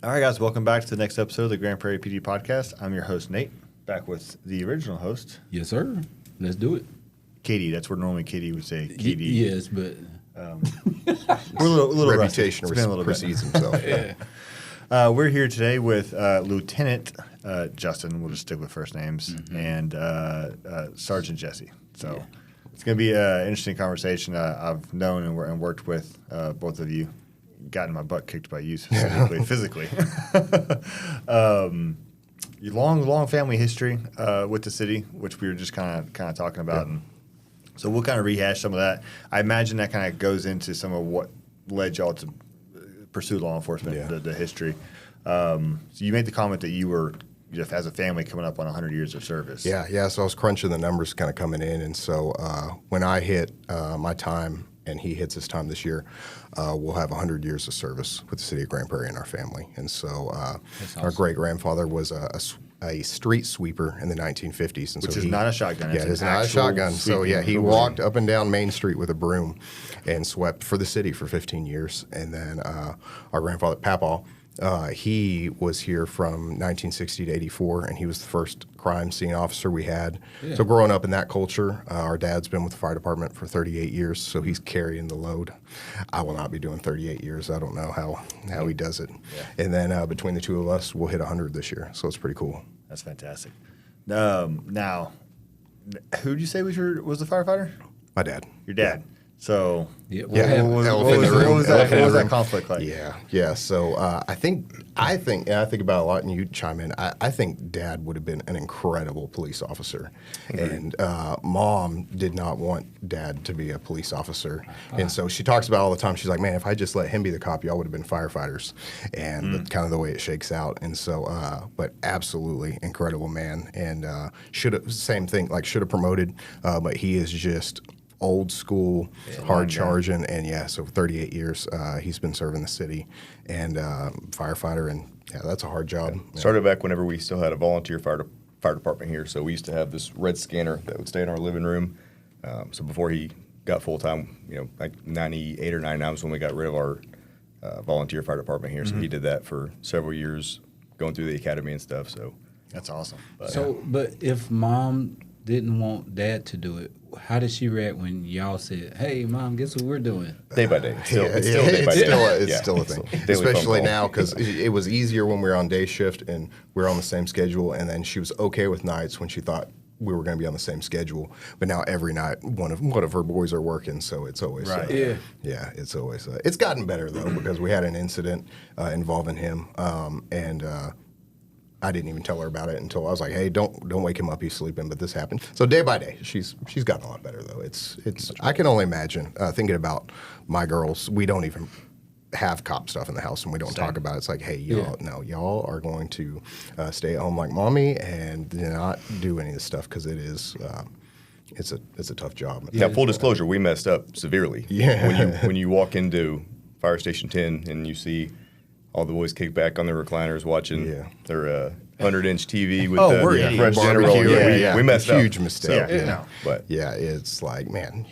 All right, guys, welcome back to the next episode of the Grand Prairie PD Podcast. I'm your host, Nate, back with the original host. Yes, sir. Let's do it. Katie, that's where normally Katie would say Katie. Yes, but... we're a little reputation precedes precedes himself. Yeah. We're here today with Lieutenant Justin, we'll just stick with first names, and Sergeant Jesse. So it's going to be an interesting conversation. I've known and worked with both of you. Gotten my butt kicked by you physically. Long family history with the city, which we were just kind of talking about, and so we'll kind of rehash some of that. I imagine that kind of goes into some of what led y'all to pursue law enforcement, the history. So you made the comment that you were, as a family, coming up on 100 years of service. Yeah. So I was crunching the numbers kind of coming in, and so when I hit my time and he hits his time this year, we'll have 100 years of service with the city of Grand Prairie and our family. And so our great-grandfather was a street sweeper in the 1950s. And Which so is not a shotgun. Yeah, it's not a shotgun. So, he walked up and down Main Street with a broom and swept for the city for 15 years. And then our grandfather, Papaw, he was here from 1960 to 84, and he was the first crime scene officer we had. Yeah. So growing up in that culture, our dad's been with the fire department for 38 years, so he's carrying the load. I will not be doing 38 years. I don't know how he does it. Yeah. And then between the two of us, we'll hit 100 this year, so it's pretty cool. That's fantastic. Now, who did you say was the firefighter? My dad. Your dad. So what was that conflict like? Yeah. So I think, and I think about it a lot, and you chime in. I think Dad would have been an incredible police officer, and Mom did not want Dad to be a police officer, and so she talks about it all the time. She's like, "Man, if I just let him be the cop, y'all would have been firefighters," and kind of the way it shakes out. And so, but absolutely incredible man, and should have promoted, but he is just old school, hard charging, and so 38 years he's been serving the city and firefighter, and that's a hard job. Started back whenever we still had a volunteer fire department here, so we used to have this red scanner that would stay in our living room. So before he got full time, like 98 or 99 was when we got rid of our volunteer fire department here. So he did that for several years, going through the academy and stuff. So that's awesome. But if Mom didn't want Dad to do it, how did she react when y'all said, "Hey, Mom, guess what we're doing"? Day by day. It's still a thing. Especially now, because it was easier when we were on day shift and we were on the same schedule, and then she was okay with nights when she thought we were going to be on the same schedule. But now every night one of her boys are working, so it's always it's always it's gotten better though, because we had an incident involving him, and I didn't even tell her about it until I was like, "Hey, don't wake him up. He's sleeping." But this happened. So day by day, she's gotten a lot better though. It's I can only imagine thinking about my girls. We don't even have cop stuff in the house, and we don't talk about it. It's like, hey, y'all are going to stay at home like mommy and not do any of this stuff, because it is it's a tough job. Yeah, full disclosure, we messed up severely. Yeah. When you walk into Fire Station 10 and you see all the boys kick back on their recliners watching their 100-inch TV with the fresh General. We messed up. Huge mistake. But it's like, man,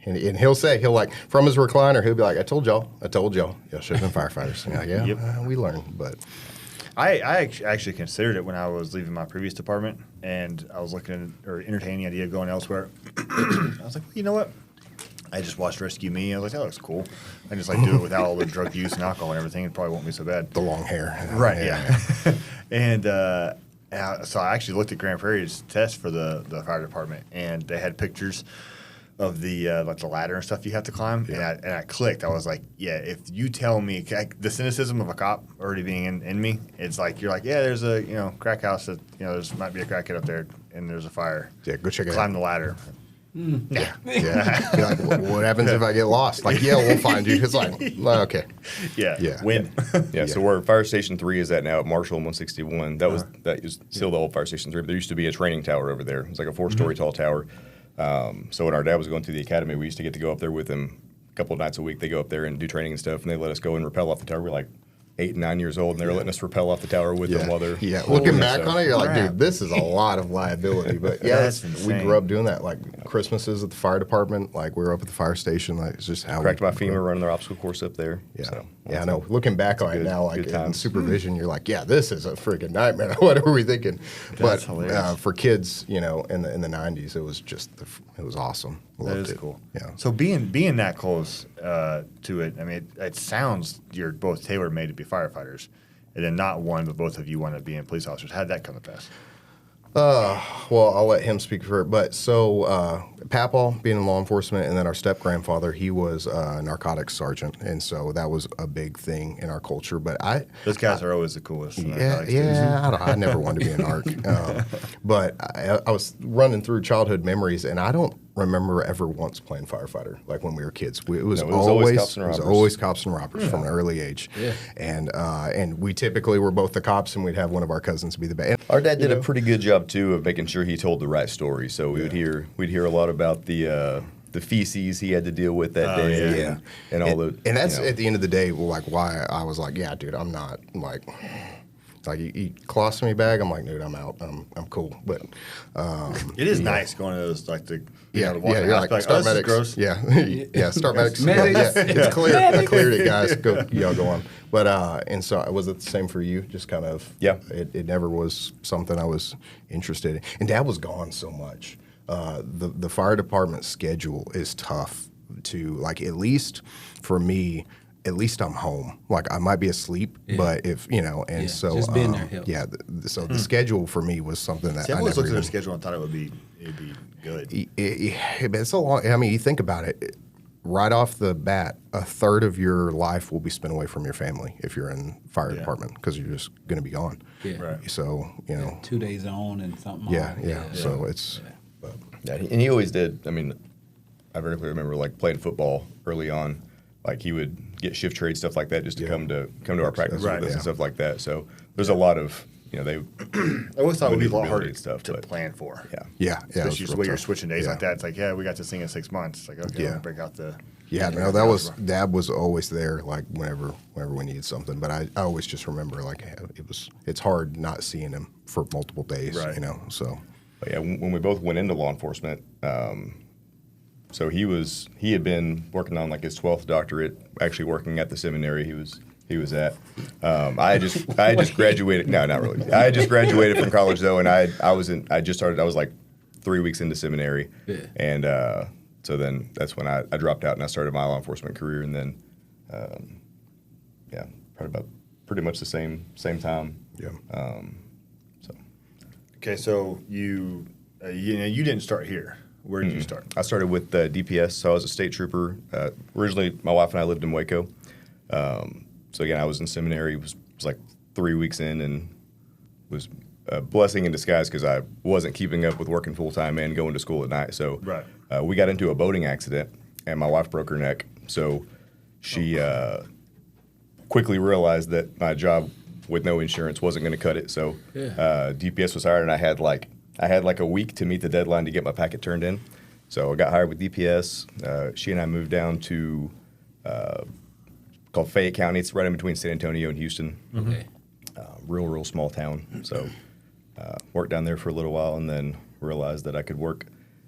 And he'll like, from his recliner, he'll be like, I told y'all. Y'all should have been firefighters. We learned. But I actually considered it when I was leaving my previous department, and I was looking at, or entertaining the idea of going elsewhere. I was like, well, you know what? I just watched Rescue Me. I was like, that looks cool. I just do it without all the drug use and alcohol and everything. It probably won't be so bad. The long hair. Right, yeah. And so I actually looked at Grand Prairie's test for the fire department, and they had pictures of the the ladder and stuff you have to climb. And I clicked. I was like, if you tell me the cynicism of a cop already being in me, it's like, you're like, there's a crack house that there's might be a crackhead up there and there's a fire. Yeah, go check it out. Climb the ladder. Yeah. Be like, what happens if I get lost? Like, we'll find you. It's like, okay. Win. So where Fire Station 3 is at now at Marshall and 161, that is still the old Fire Station 3, but there used to be a training tower over there. It was like a 4-story tall tower. So when our dad was going through the academy, we used to get to go up there with him a couple of nights a week. They go up there and do training and stuff, and they let us go and rappel off the tower. We're like, 8 and 9 years old, and they were letting us rappel off the tower with them while they're Looking back on it, you're like, dude, this is a lot of liability. But we grew up doing that. Like Christmases at the fire department, like we were up at the fire station. Like it's just how cracked my femur running their obstacle course up there. Yeah, so, I know. Looking back on it now, like in supervision, you're like, yeah, this is a freaking nightmare. What are we thinking? That's but for kids, in the '90s, it was just it was awesome. That is cool. Yeah. So being that close to it, I mean, it sounds you're both tailor-made to be firefighters, and then not one, but both of you want to be police officers. How did that come to pass? Well, I'll let him speak for it. But so Papaw being in law enforcement, and then our step-grandfather, he was a narcotics sergeant. And so that was a big thing in our culture. But those guys are always the coolest. I never wanted to be a narc. But I was running through childhood memories, and I don't remember ever once playing firefighter, like when we were kids. It was always cops and robbers from an early age. Yeah. And we typically were both the cops, and we'd have one of our cousins be the bad. Our dad did a pretty good job too of making sure he told the right story. So we'd hear a lot about the feces he had to deal with that day, and all the. And that's at the end of the day, like why I was like, yeah, dude, I'm not like. Like you colostomy bag, I'm like, dude, I'm out. I'm cool. But it is nice going to those like the you're like start medics. Gross. Yeah, start medics. It's clear. I cleared it, guys. Go on. But and so was it the same for you? Just kind of It never was something I was interested in. And Dad was gone so much. The fire department schedule is tough to like. At least for me. At least I'm home. Like I might be asleep, but if so just being there helps. So the schedule for me was something that I always looked at their schedule and thought it'd be good. It's a long. I mean, you think about it. Right off the bat, a third of your life will be spent away from your family if you're in fire department because you're just going to be gone. Yeah. Right. So 2 days on and something. Yeah. So it's. And he always did. I mean, I very clearly remember like playing football early on. Like he would get shift trade stuff like that just to come to our practice with us and stuff like that. So there's a lot of they. I always thought it would be a lot harder to plan for. Yeah. Especially the way you're switching days like that. It's like we got this thing in 6 months. It's like we'll break out the. Yeah, no, Dad was always there. Like whenever we needed something, but I always just remember like it's hard not seeing him for multiple days. Right. So. But when we both went into law enforcement. So he had been working on like his 12th doctorate, actually working at the seminary he was at. I just graduated. No, not really. I just graduated from college though, and I was like 3 weeks into seminary, and so then that's when I dropped out and I started my law enforcement career, and then pretty much the same time. Yeah. Okay, so you didn't start here. Where did you start? I started with DPS, so I was a state trooper. Originally, my wife and I lived in Waco. So again, I was in seminary. Was like 3 weeks in, and was a blessing in disguise because I wasn't keeping up with working full time and going to school at night. So we got into a boating accident, and my wife broke her neck. So she quickly realized that my job with no insurance wasn't going to cut it. So DPS was hired, and I had like a week to meet the deadline to get my packet turned in. So I got hired with DPS. She and I moved down to called Fayette County. It's right in between San Antonio and Houston. Okay. Real small town. So worked down there for a little while and then realized that I could work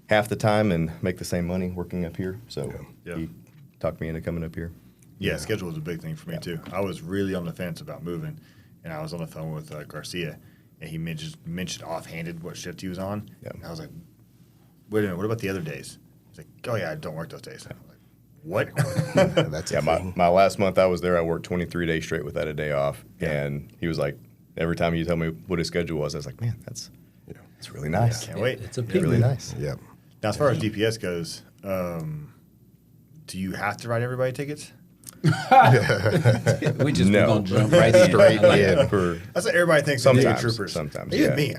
half the time and make the same money working up here. So he talked me into coming up here. Yeah, schedule was a big thing for me too. I was really on the fence about moving, and I was on the phone with Garcia. And he mentioned offhanded what shift he was on. Yeah. And I was like, wait a minute, what about the other days? He's like, oh, yeah, I don't work those days. And I'm like, what? That's my last month I was there, I worked 23 days straight without a day off. Yeah. And he was like, every time you tell me what his schedule was, I was like, man, that's really nice. Can't wait. It's a really nice. Yeah. Now, as far as DPS goes, do you have to write everybody tickets? We just gonna jump right in. Straight in. That's what everybody thinks. Sometimes, troopers. sometimes, Even me.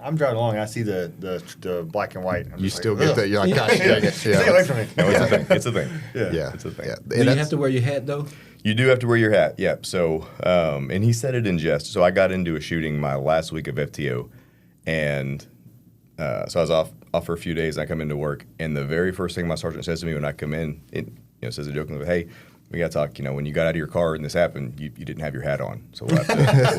I'm driving along. I see the black and white. You still get that? You're like, gosh, dang it. Stay away from me. No, it's a thing. It's a thing. Yeah. It's a thing. Yeah. Do you have to wear your hat though? You do have to wear your hat. Yep. So, and he said it in jest. So I got into a shooting my last week of FTO, and so I was off for a few days. And I come into work, and the very first thing my sergeant says to me when I come in, it says it jokingly, "Hey, we got to talk. You know, when you got out of your car and this happened, you didn't have your hat on, so we'll have to wrap that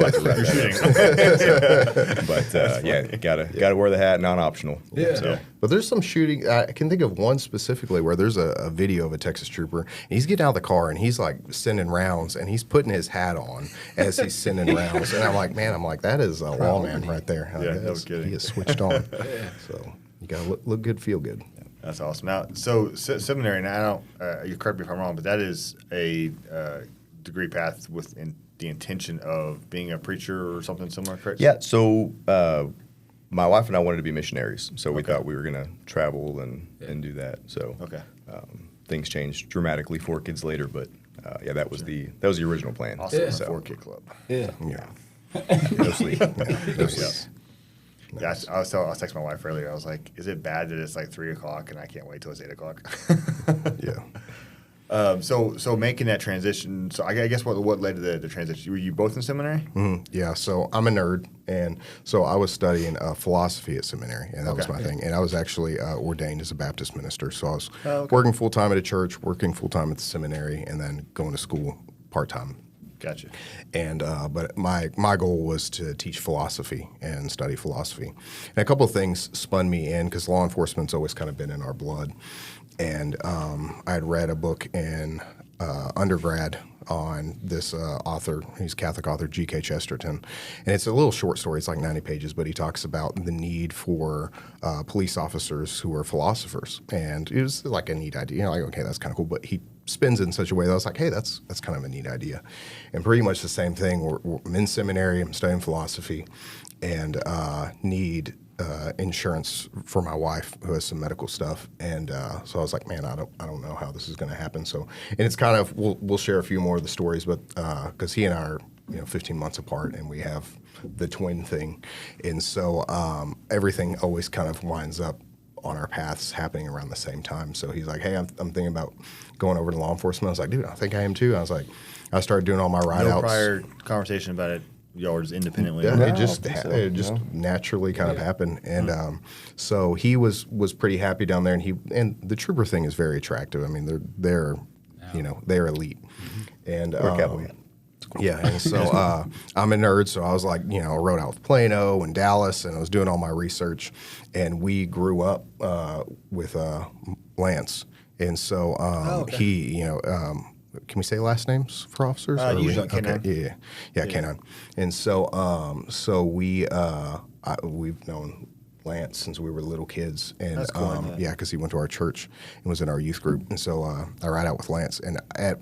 up. But yeah, gotta wear the hat, non-optional. Yeah. So. But there's some shooting. I can think of one specifically where there's a video of a Texas trooper. And he's getting out of the car and he's like sending rounds and he's putting his hat on as he's sending rounds. And I'm like, that is a lawman right there. Yeah, no kidding. He is switched on. So you gotta look good, feel good. That's awesome. Now, so seminary. Now, I don't. You correct me if I'm wrong, but that is a degree path with the intention of being a preacher or something similar, correct? Yeah. So my wife and I wanted to be missionaries, so we thought we were going to travel and do that. So things changed dramatically 4 kids later, but that was the original plan. Awesome. Yeah. 4-kid club. Yeah. No sleep. No sleep. Yeah, I was texting my wife earlier. I was like, "Is it bad that it's like 3 o'clock and I can't wait till it's 8 o'clock?" Yeah. So making that transition. So I guess what led to the transition? Were you both in seminary? Mm-hmm. Yeah. So I'm a nerd, and so I was studying philosophy at seminary, and that was my thing. And I was actually ordained as a Baptist minister. So I was working full time at a church, working full time at the seminary, and then going to school part time. Gotcha. And but my goal was to teach philosophy and study philosophy. And a couple of things spun me in because law enforcement's always kind of been in our blood. And I had read a book in undergrad on this author, he's a Catholic author, G.K. Chesterton. And it's a little short story, it's like 90 pages, but he talks about the need for police officers who are philosophers. And it was like a neat idea. You know, like, okay, that's kind of cool. But he spins it in such a way that I was like, hey, that's kind of a neat idea. And pretty much the same thing. I'm in seminary, I'm studying philosophy, and need insurance for my wife who has some medical stuff. And so I was like, man, I don't know how this is going to happen. So, and it's kind of, we'll share a few more of the stories, but because he and I are 15 months apart and we have the twin thing. And so everything always kind of winds up on our paths happening around the same time. So he's like, hey, I'm thinking about going over to law enforcement. I was like, dude, I think I am too. I was like, I started doing all my ride-outs. No prior conversation about it. Y'all were just independently. Yeah, it just naturally kind of happened. And so he was pretty happy down there. And the trooper thing is very attractive. I mean, they're they're elite. And yeah, and so I'm a nerd, so I was like, I rode out with Plano and Dallas, and I was doing all my research. And we grew up with Lance. And so he, can we say last names for officers? Usually K9. Okay, yeah, K9. And so we've known Lance since we were little kids, and that's cool, because he went to our church and was in our youth group. And so I ride out with Lance, and I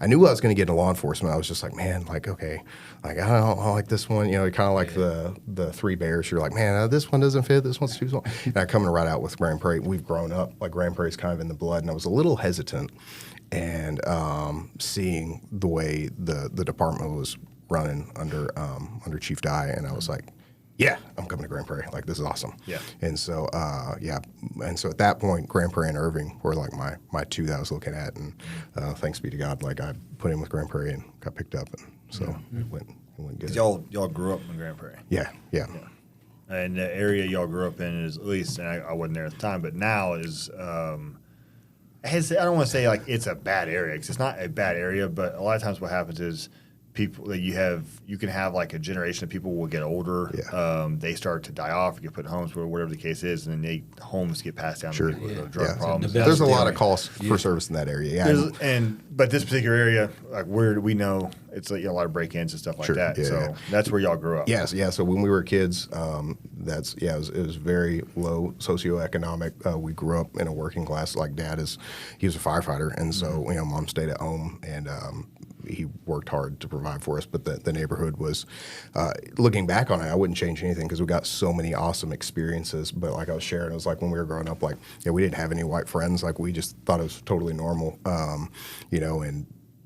knew I was going to get into law enforcement. I was just like, man, like, okay, like I don't like this one, kind of like the 3 bears. You're like, man, this one doesn't fit, this one's too small. And I come to ride out with Grand Prairie. We've grown up, like Grand Prairie's kind of in the blood, and I was a little hesitant, and seeing the way the department was running under Chief Dye, and I was like, yeah, I'm coming to Grand Prairie. Like, this is awesome. Yeah. And so, and so at that point, Grand Prairie and Irving were like my 2 that I was looking at, and thanks be to God, like I put in with Grand Prairie and got picked up, and so it went good. Y'all grew up in Grand Prairie. Yeah. And the area y'all grew up in is, at least, and I wasn't there at the time, but now is, I don't want to say like it's a bad area, because it's not a bad area, but a lot of times what happens is people that you can have like a generation of people will get older. Yeah. They start to die off, or get put in homes, or whatever the case is, and then homes get passed down to people with drug problems. There's a lot of calls for service in that area. Yeah. But this particular area, like where we know it's like a lot of break-ins and stuff like that. Yeah, so that's where y'all grew up. Yes, yeah. So when we were kids, it was very low socioeconomic. We grew up in a working class. Like Dad he was a firefighter, and so Mom stayed at home, and he worked hard to provide for us. But the neighborhood was, looking back on it, I wouldn't change anything because we got so many awesome experiences. But like I was sharing, it was like when we were growing up, like we didn't have any white friends. Like we just thought it was totally normal, and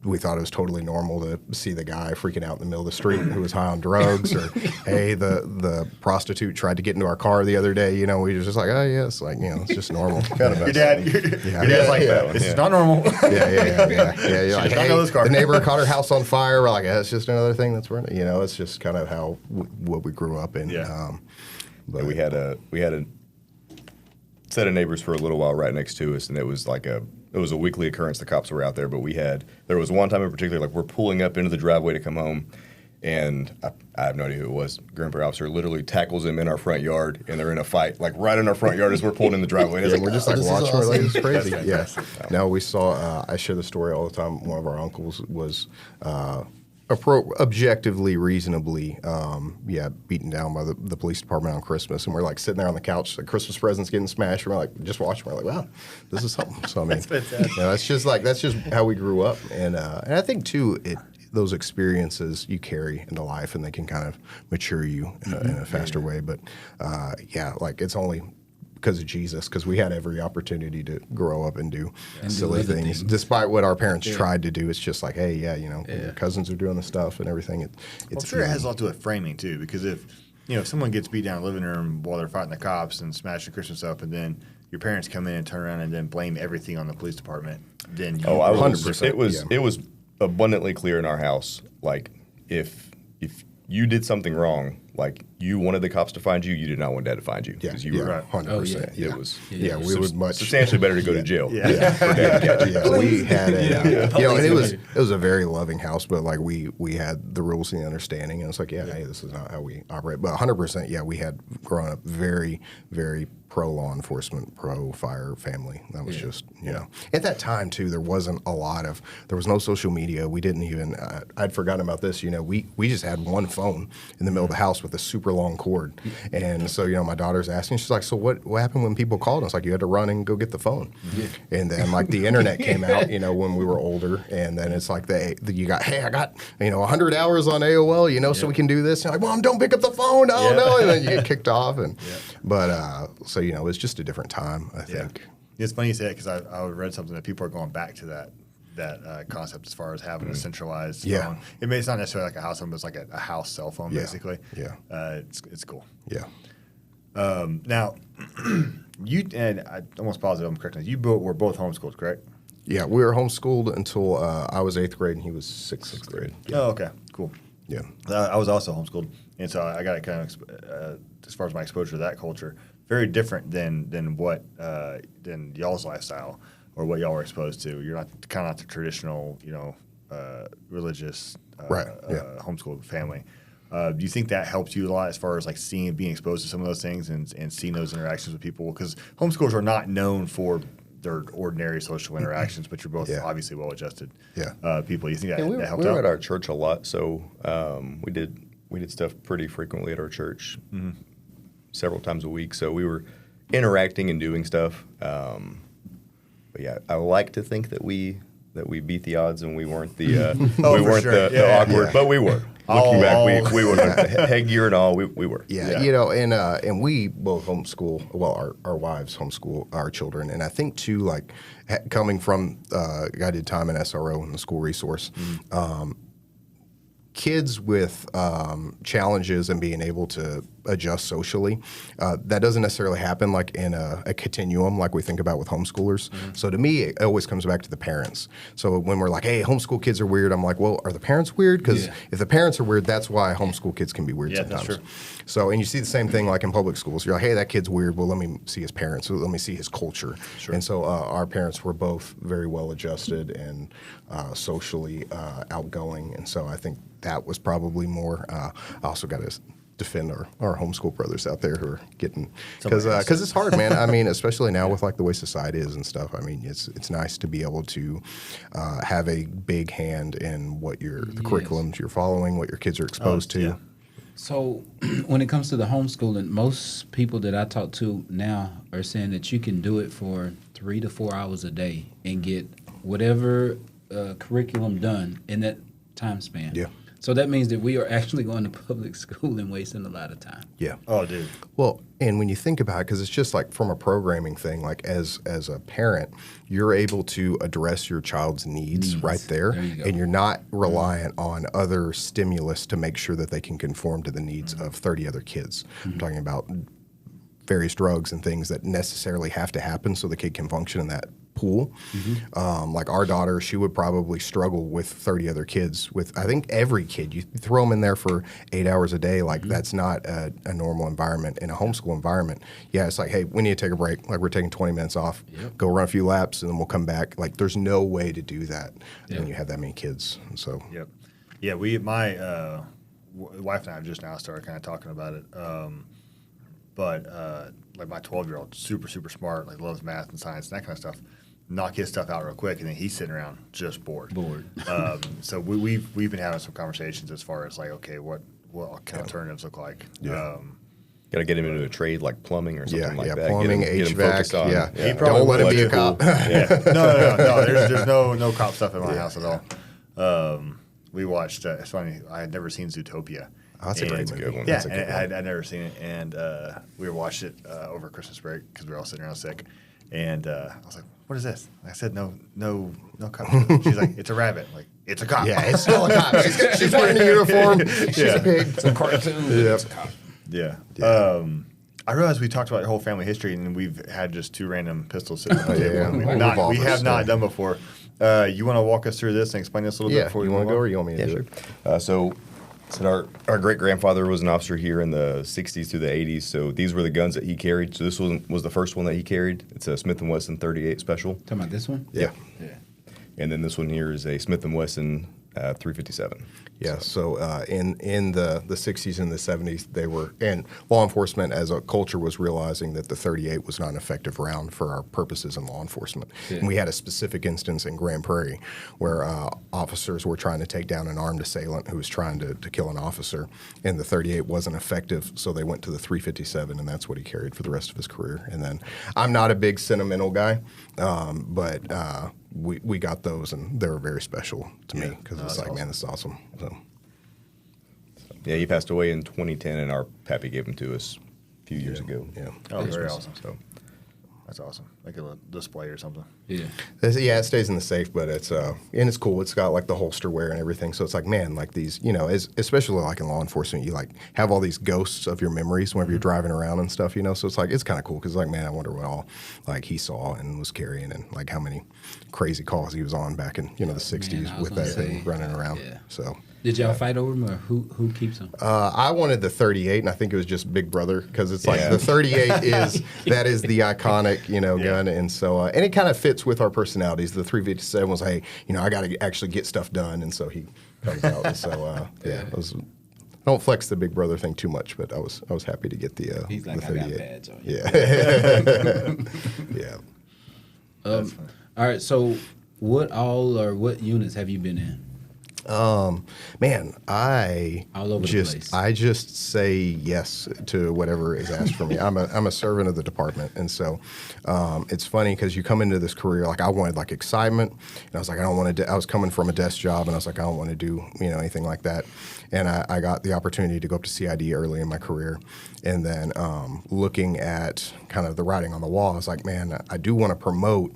we thought it was totally normal to see the guy freaking out in the middle of the street who was high on drugs, or hey, the prostitute tried to get into our car the other day. We were just like, oh yes, like it's just normal. Your dad's like, this is not normal. Yeah. You're like, hey, the neighbor caught her house on fire. We're like, it's just another thing that's burning. It's just kind of how what we grew up in. Yeah. But we had a set of neighbors for a little while right next to us, and it was a weekly occurrence. The cops were out there, but there was one time in particular, like we're pulling up into the driveway to come home, and I have no idea who it was. Grand Prairie officer literally tackles him in our front yard, and they're in a fight, like right in our front yard as we're pulling in the driveway. And we're just like watching. Awesome. Like, it's crazy. Yes. No, we saw. I share the story all the time. One of our uncles was. Objectively, reasonably, beaten down by the police department on Christmas, and we're like sitting there on the couch, like Christmas presents getting smashed, and we're like just watching. We're like, wow, this is something. So I mean, that's just how we grew up, and I think too, those experiences you carry into life, and they can kind of mature you in a faster way. But like it's only because of Jesus, because we had every opportunity to grow up and do silly things. Despite what our parents tried to do. It's just like, hey, your cousins are doing the stuff and everything. It's I'm sure it has a lot to do with framing too, because if someone gets beat down in the living room while they're fighting the cops and smashing Christmas up, and then your parents come in and turn around and then blame everything on the police department, then 100%. It was abundantly clear in our house, like if you did something wrong, like you wanted the cops to find you, you did not want Dad to find you because you were 100%. It was we would much substantially better to go to jail. We had and it was a very loving house, but like we had the rules and the understanding, and it's like hey, this is not how we operate. But 100%, we had grown up very, very pro law enforcement, pro fire family. That was just at that time too. There wasn't there was no social media. We didn't even. I'd forgotten about this. We just had one phone in the middle of the house with a super long cord, and so my daughter's asking. She's like, "So what happened when people called?" And it's like you had to run and go get the phone, and then like the internet came out. When we were older, and then it's like I got 100 hours on AOL. So we can do this. And I'm like, Mom, don't pick up the phone. Oh no, and then you get kicked off, but so it's just a different time, I think. It's funny you say it because I read something that people are going back to that concept as far as having a centralized phone. It's not necessarily like a house phone, but it's like a house cell phone, basically. It's cool. Now, you and I'm almost positive I'm correct. You were both homeschooled, correct? Yeah, we were homeschooled until I was 8th grade and he was 6th grade. Oh, okay, cool. Yeah, I was also homeschooled, and so I got kind of as far as my exposure to that culture, very different than what than y'all's lifestyle or what y'all were exposed to. You're not the traditional, religious homeschool family. Do you think that helped you a lot as far as like being exposed to some of those things and seeing those interactions with people? Because homeschoolers are not known for their ordinary social interactions, but you're both obviously well-adjusted people. You think that helped out? We were at our church a lot, so we did stuff pretty frequently at our church, several times a week. So we were interacting and doing stuff. But I like to think that we beat the odds and we weren't the the awkward, but we were. Looking back, we were headgear and all. We were. And we both homeschool. Well, our wives homeschool our children, and I think too, like coming from I did time in SRO in the school resource. Kids with challenges and being able to adjust socially, that doesn't necessarily happen like in a continuum like we think about with homeschoolers. So to me, it always comes back to the parents. So when we're like, hey, homeschool kids are weird, I'm like, well, are the parents weird? Because if the parents are weird, that's why homeschool kids can be weird sometimes. That's true. So, and you see the same thing like in public schools. You're like, hey, that kid's weird. Well, let me see his parents. Let me see his culture. Sure. And so our parents were both very well adjusted and socially outgoing. And so I think that was probably more. I also got to defend our homeschool brothers out there who are getting, because it's hard, man. I mean, especially now with like the way society is and stuff. I mean, it's nice to be able to have a big hand in what the curriculums you're following, what your kids are exposed to. Yeah. So when it comes to the homeschooling, most people that I talk to now are saying that you can do it for 3 to 4 hours a day and get whatever curriculum done in that time span. Yeah. So that means that we are actually going to public school and wasting a lot of time. Yeah. Oh, dude. Well, and when you think about it, because it's just like from a programming thing, like as a parent, you're able to address your child's needs right there, and you're not reliant on other stimulus to make sure that they can conform to the needs of 30 other kids. I'm talking about various drugs and things that necessarily have to happen so the kid can function in that pool. Like our daughter, she would probably struggle with 30 other kids. With I think every kid, you throw them in there for 8 hours a day. Like that's not a normal environment. In a homeschool environment, yeah, it's like, hey, we need to take a break. Like we're taking 20 minutes off, go run a few laps, and then we'll come back. Like there's no way to do that when you have that many kids. And so yeah, my wife and I have just now started kind of talking about it. But like my 12-year-old, super smart, like loves math and science and that kind of stuff. Knock his stuff out real quick, and then he's sitting around just bored. So we've been having some conversations as far as like, okay, what kind of alternatives look like. Got to get him into a trade like plumbing or something like that. Plumbing, get him focused on. He probably Don't let him be a cop. No. There's no cop stuff in my house at all. We watched. It's funny. I had never seen Zootopia. Oh, that's a great movie. Good one. Yeah, and I'd never seen it, and we watched it over Christmas break because we were all sitting around sick, and I was like, "What is this?" I said, "No cop." She's like, "It's a rabbit." I'm like, "It's a cop." Yeah, it's still a cop. She's wearing a uniform. She's a pig. It's a cartoon. It's a cop. Yeah. I realized we talked about your whole family history, and we've had just 2 random pistols sitting on the table. We have not done before. You want to walk us through this and explain this a little bit before we you want to go, or you want me to do it? So our great-grandfather was an officer here in the 60s through the 80s, so these were the guns that he carried. So this was the first one that he carried. It's a Smith & Wesson 38 Special. Talking about this one? Yeah. And then this one here is a Smith & Wesson 357. Yeah, so in the 60s and the 70s, and law enforcement as a culture was realizing that the 38 was not an effective round for our purposes in law enforcement. Yeah. And we had a specific instance in Grand Prairie where officers were trying to take down an armed assailant who was trying to kill an officer, and the 38 wasn't effective, so they went to the 357, and that's what he carried for the rest of his career. And then I'm not a big sentimental guy, but we got those, and they were very special to me because it's like, awesome. Man, this is awesome. So. Yeah, he passed away in 2010, and our pappy gave him to us a few years ago. Yeah. Oh, very awesome. So that's awesome. Like a display or something. Yeah. It stays in the safe, but it's and it's cool. It's got like the holster wear and everything. So it's like, man, like these, especially like in law enforcement, you like have all these ghosts of your memories whenever you're driving around and stuff, So it's like it's kind of cool because like, man, I wonder what all like he saw and was carrying, and like how many crazy calls he was on back in the 60s with that thing running around. Yeah. So. Did y'all fight over him, or who keeps him? I wanted the 38, and I think it was just Big Brother because it's like the 38 is the iconic gun, and so and it kind of fits with our personalities. The 357 was, hey, I got to actually get stuff done, and so he comes out. And so I don't flex the Big Brother thing too much, but I was happy to get the He's like, the 38. I got badge on you. Yeah. All right. So, what units have you been in? Man, all over the place. I just say yes to whatever is asked for me. I'm a servant of the department, and so it's funny because you come into this career like I wanted like excitement, and I was like I don't want to. I was coming from a desk job, and I was like I don't want to do anything like that, and I got the opportunity to go up to CID early in my career, and then looking at kind of the writing on the wall, I was like, man, I do want to promote.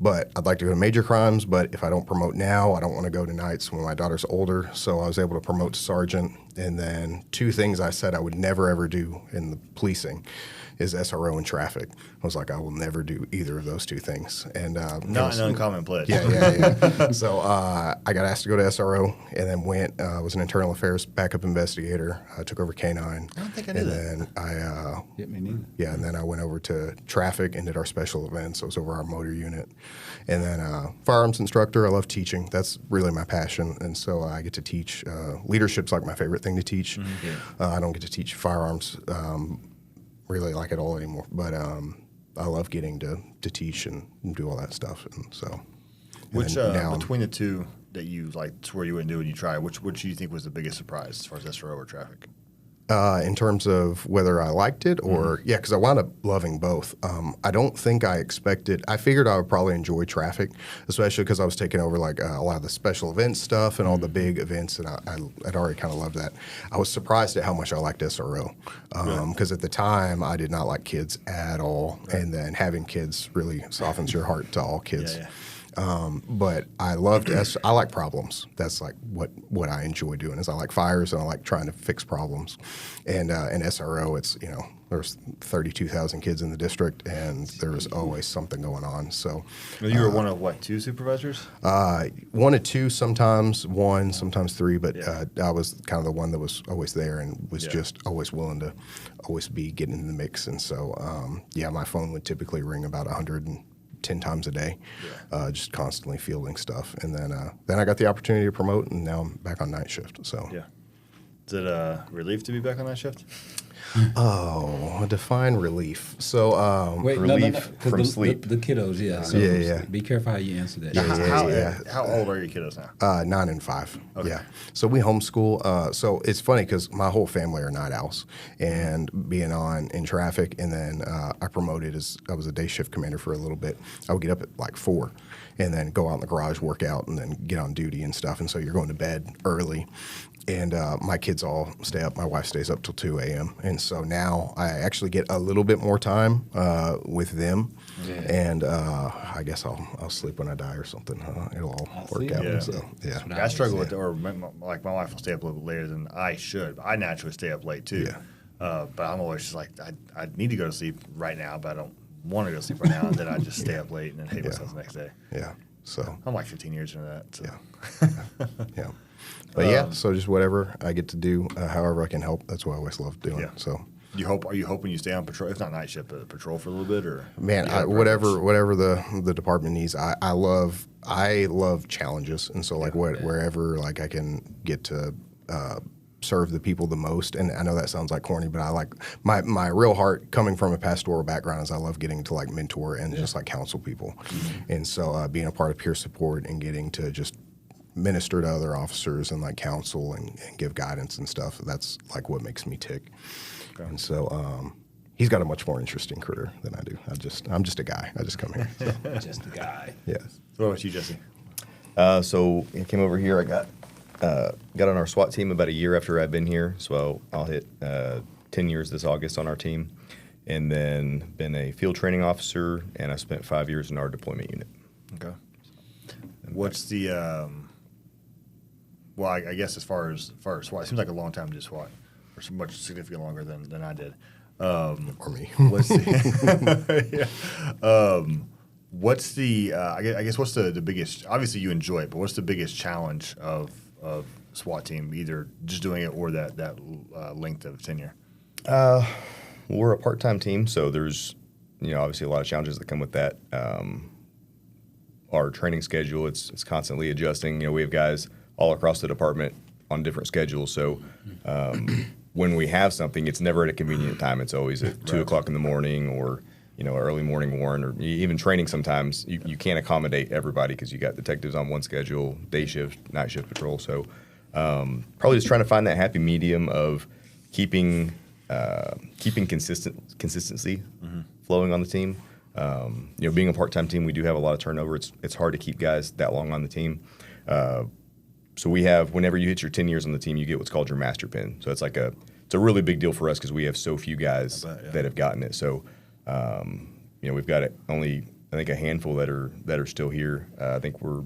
But I'd like to go to major crimes, but if I don't promote now, I don't want to go to nights when my daughter's older. So I was able to promote to sergeant. And then 2 things I said I would never, ever do in the policing is SRO and traffic. I was like, I will never do either of those 2 things. And not an uncommon pledge. Yeah. So I got asked to go to SRO and then went, was an internal affairs backup investigator. I took over K-9. I don't think I knew that. And then me neither. Yeah, and then I went over to traffic and did our special events. I was over our motor unit. And then firearms instructor. I love teaching. That's really my passion. And so I get to teach. Leadership's like my favorite thing to teach. Mm-hmm. I don't get to teach firearms really like at all anymore. But I love getting to teach and do all that stuff. And so, which between the 2 that you like swore you wouldn't do and you tried, which do you think was the biggest surprise as far as SRO or traffic? In terms of whether I liked it or, because I wound up loving both. I don't think I figured I would probably enjoy traffic, especially because I was taking over like a lot of the special events stuff and all the big events, and I'd already kind of loved that. I was surprised at how much I liked SRO because at the time I did not like kids at all, and then having kids really softens your heart to all kids. But I loved I like problems. That's like what I enjoy doing is I like fires and I like trying to fix problems. And in SRO, it's, there's 32,000 kids in the district, and there's always something going on. So you were one of what, 2 supervisors? 1 to 2, sometimes 1, sometimes 3. But I was kind of the one that was always there and was just always willing to always be getting in the mix. And so my phone would typically ring about 110 times a day, just constantly fielding stuff. And then I got the opportunity to promote, and now I'm back on night shift. So Is it a relief to be back on that shift? Oh, define relief. So relief from sleep. The kiddos, So be careful how you answer that. How old are your kiddos now? 9 and 5. Okay. Yeah. So we homeschool. So it's funny because my whole family are night owls, and being on in traffic, and then I promoted as I was a day shift commander for a little bit. I would get up at like 4, and then go out in the garage, work out, and then get on duty and stuff. And so you're going to bed early. And my kids all stay up. My wife stays up till 2 a.m. And so now I actually get a little bit more time with them. Yeah. And I guess I'll sleep when I die or something. It'll all work out. Yeah. So, I struggle with it. Or like my wife will stay up a little bit later than I should. I naturally stay up late too. Yeah. But I'm always just like, I need to go to sleep right now, but I don't want to go to sleep right now. And then I just stay up late and then hate myself the next day. Yeah. So I'm like 15 years into that. So. Yeah. But so just whatever I get to do, however I can help. That's what I always love doing. Yeah. So are you hoping you stay on patrol? If not night shift, but patrol for a little bit, or man, whatever the department needs. I love challenges, and so wherever like I can get to serve the people the most. And I know that sounds like corny, but I like my real heart coming from a pastoral background is I love getting to like mentor and just like counsel people, and so being a part of peer support and getting to just minister to other officers and like counsel and give guidance and stuff. That's like what makes me tick. Okay. And so he's got a much more interesting career than I do. I'm just a guy. I just come here. So. Just a guy. Yeah. So what about you, Jesse? So I came over here. I got on our SWAT team about a year after I've been here. So I'll hit 10 years this August on our team, and then been a field training officer, and I spent 5 years in our deployment unit. Okay. What's the well, I guess as far as SWAT, it seems like a long time to do SWAT, or so much significantly longer than I did. Or me. What's the I guess what's the biggest? Obviously, you enjoy it, but what's the biggest challenge of SWAT team? Either just doing it or that length of tenure. We're a part-time team, so there's obviously a lot of challenges that come with that. Our training schedule, it's constantly adjusting. We have guys all across the department on different schedules. So when we have something, it's never at a convenient time. It's always at 2 o'clock in the morning or, early morning warrant, or even training sometimes. You can't accommodate everybody because you got detectives on one schedule, day shift, night shift patrol. So probably just trying to find that happy medium of keeping consistency flowing on the team. Being a part-time team, we do have a lot of turnover. It's hard to keep guys that long on the team. So we have, whenever you hit your 10 years on the team, you get what's called your master pin. So it's a really big deal for us because we have so few guys that have gotten it. So, we've got only, I think, a handful that are still here. I think we're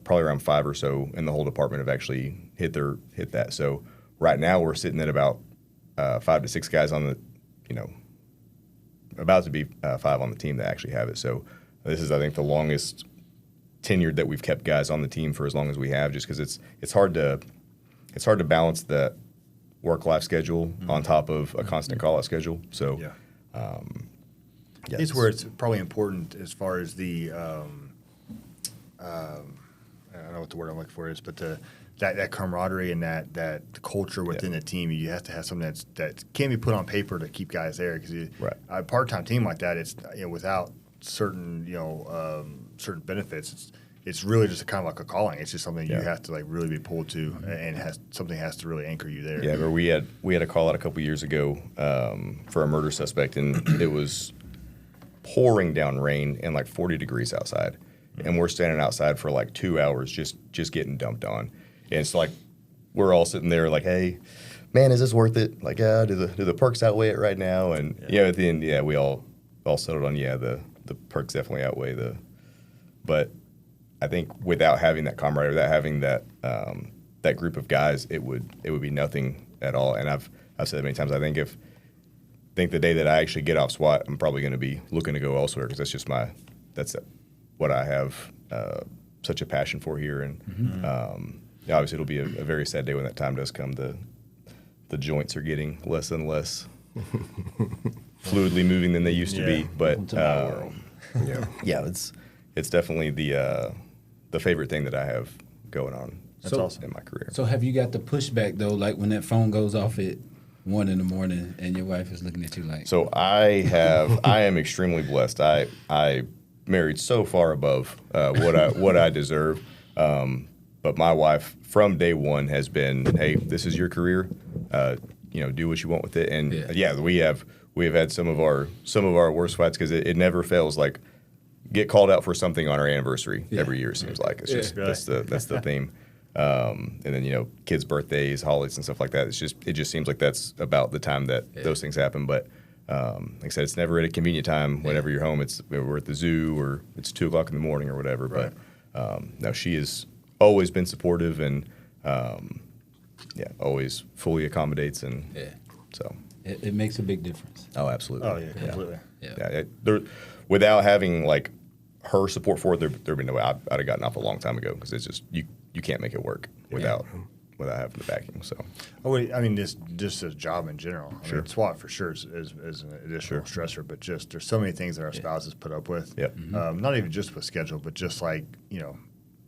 probably around 5 or so in the whole department have actually hit that. So right now we're sitting at about 5 to 6 guys on the, about to be 5 on the team that actually have it. So this is, I think, the longest tenured that we've kept guys on the team for as long as we have, just because it's hard to balance the work-life schedule on top of a constant call-out schedule. So it's where it's probably important as far as the I don't know what the word I'm looking for is, but that camaraderie and that culture within the team. You have to have something that can be put on paper to keep guys there, because a part-time team like that, it's without certain certain benefits, it's really just kind of like a calling. It's just something you have to like really be pulled to, and something has to really anchor you there. Yeah, but we had a call out a couple years ago for a murder suspect, and it was pouring down rain and like 40 degrees outside, and we're standing outside for like 2 hours just getting dumped on, and it's like we're all sitting there like, hey, man, is this worth it? Like, do the perks outweigh it right now? And at the end, we all settled on the perks definitely outweigh the But I think without having that camaraderie, without having that that group of guys, it would be nothing at all. And I've said it many times. I think the day that I actually get off SWAT, I'm probably going to be looking to go elsewhere because that's just that's what I have such a passion for here. And obviously, it'll be a very sad day when that time does come. The joints are getting less and less fluidly moving than they used to be. But it's definitely the favorite thing that I have going on. That's awesome in my career. So have you got the pushback though, like when that phone goes off at 1 a.m. and your wife is looking at you like? So I am extremely blessed. I married so far above what I deserve. But my wife from day one has been, hey, this is your career. Do what you want with it. And we have had some of our worst fights because it never fails. Like get called out for something on our anniversary every year. It seems like it's just that's the theme. And then kids' birthdays, holidays, and stuff like that. It just seems like that's about the time that those things happen. But like I said, it's never at a convenient time. Whenever you're home, we're at the zoo or it's 2:00 in the morning or whatever. Right. But no, she has always been supportive and always fully accommodates and so it makes a big difference. Oh, absolutely. Oh yeah, completely. Yeah. Without having like her support for it, there'd be no way I'd have gotten off a long time ago because it's just you can't make it work without having the backing. So, just a job in general. I mean, SWAT for sure is an additional stressor, but just there's so many things that our spouses put up with. Yep. Not even just with schedule, but just like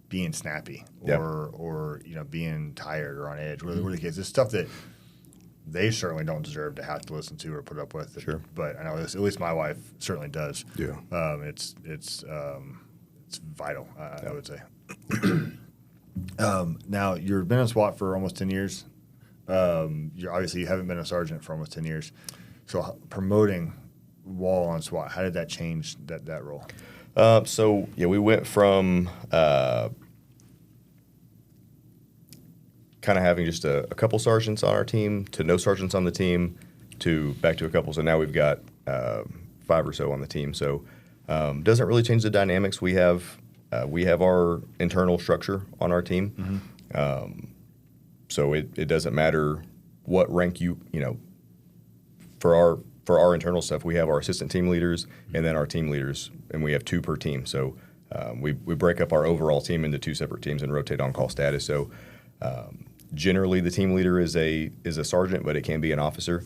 being snappy or being tired or on edge. Whatever the case, it's stuff that they certainly don't deserve to have to listen to or put up with. Sure. But I know at least my wife certainly does. Yeah. It's vital. I would say. Now you've been in SWAT for almost 10 years. You haven't been a sergeant for almost 10 years. So promoting while on SWAT, how did that change that role? We went from kind of having just a couple sergeants on our team to no sergeants on the team to back to a couple. So now we've got 5 or so on the team. So doesn't really change the dynamics. We have our internal structure on our team. So it doesn't matter what rank for our internal stuff, we have our assistant team leaders and then our team leaders, and we have 2 per team. So we break up our overall team into 2 separate teams and rotate on-call status. So generally, the team leader is a sergeant, but it can be an officer.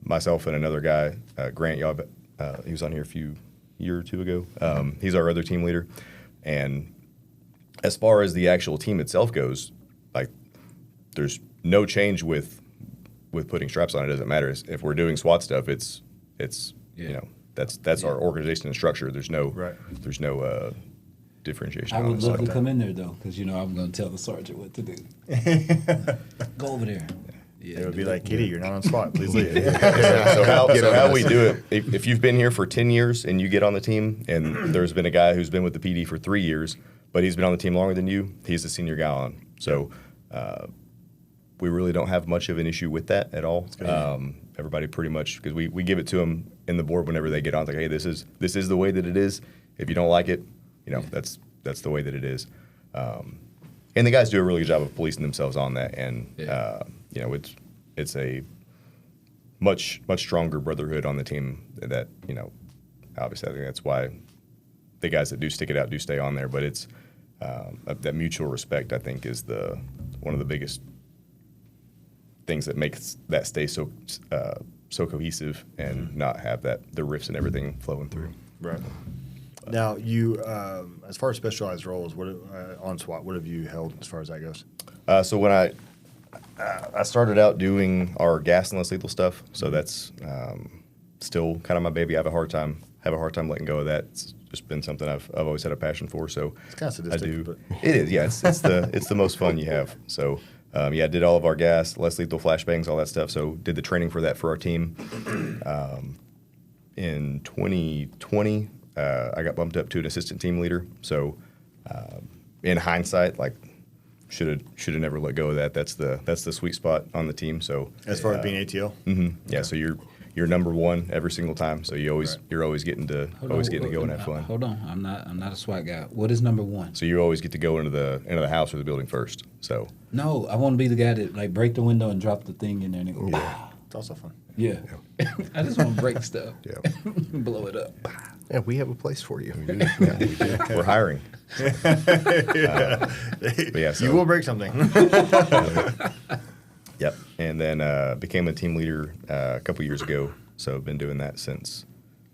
Myself and another guy, Grant, he was on here a year or 2 ago. He's our other team leader. And as far as the actual team itself goes, like there's no change with putting straps on. It doesn't matter. If we're doing SWAT stuff, it's that's our organization and structure. There's no differentiation. I would love to come in there though, because I'm going to tell the sergeant what to do. Go over there. It would be like, Kitty, you're not on SWAT. Please leave. So how we do it, if you've been here for 10 years and you get on the team, and there's been a guy who's been with the PD for 3 years, but he's been on the team longer than you, he's the senior guy on. So we really don't have much of an issue with that at all. Everybody pretty much, because we give it to them in the board whenever they get on. It's like, hey, this is the way that it is. If you don't like it, that's the way that it is. And the guys do a really good job of policing themselves on that. And it's a much stronger brotherhood on the team. That obviously I think that's why the guys that do stick it out do stay on there. But it's that mutual respect, I think, is one of the biggest things that makes that stay so cohesive and not have the riffs and everything flowing through. Right. Now, you, as far as specialized roles, on SWAT, what have you held as far as that goes? So when I started out doing our gas and less lethal stuff, so that's still kind of my baby. I have a hard time letting go of that. It's just been something I've always had a passion for. So it's kind of sadistic. I do. But. It is, yeah. It's the most fun you have. So I did all of our gas, less lethal flashbangs, all that stuff. So did the training for that for our team. In 2020. I got bumped up to an assistant team leader. So, in hindsight, like should have never let go of that. That's the sweet spot on the team. So, as far as being ATL, yeah. So you're number one every single time. So you're always getting to go and have fun. Hold on, I'm not a SWAT guy. What is number one? So you always get to go into the house or the building first. So no, I want to be the guy that like break the window and drop the thing in there and it go. It's also fun. Yeah. I just want to break stuff. Yeah. Blow it up. Yeah, we have a place for you. We're hiring. So, you will break something. Yep. And then became a team leader a couple years ago. So I've been doing that since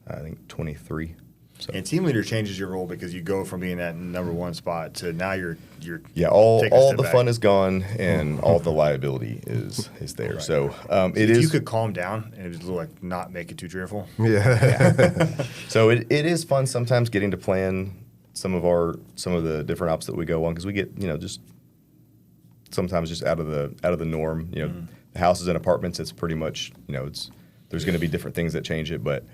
I think 23. So. And team leader changes your role because you go from being that number one spot to now you're all the back. fun is gone and all the liability is there. Right. So if you could calm down and just like not make it too cheerful. Yeah. So it is fun sometimes getting to plan some of the different ops that we go on because we get just sometimes just out of the norm. The houses and apartments, it's pretty much there's going to be different things that change it, but.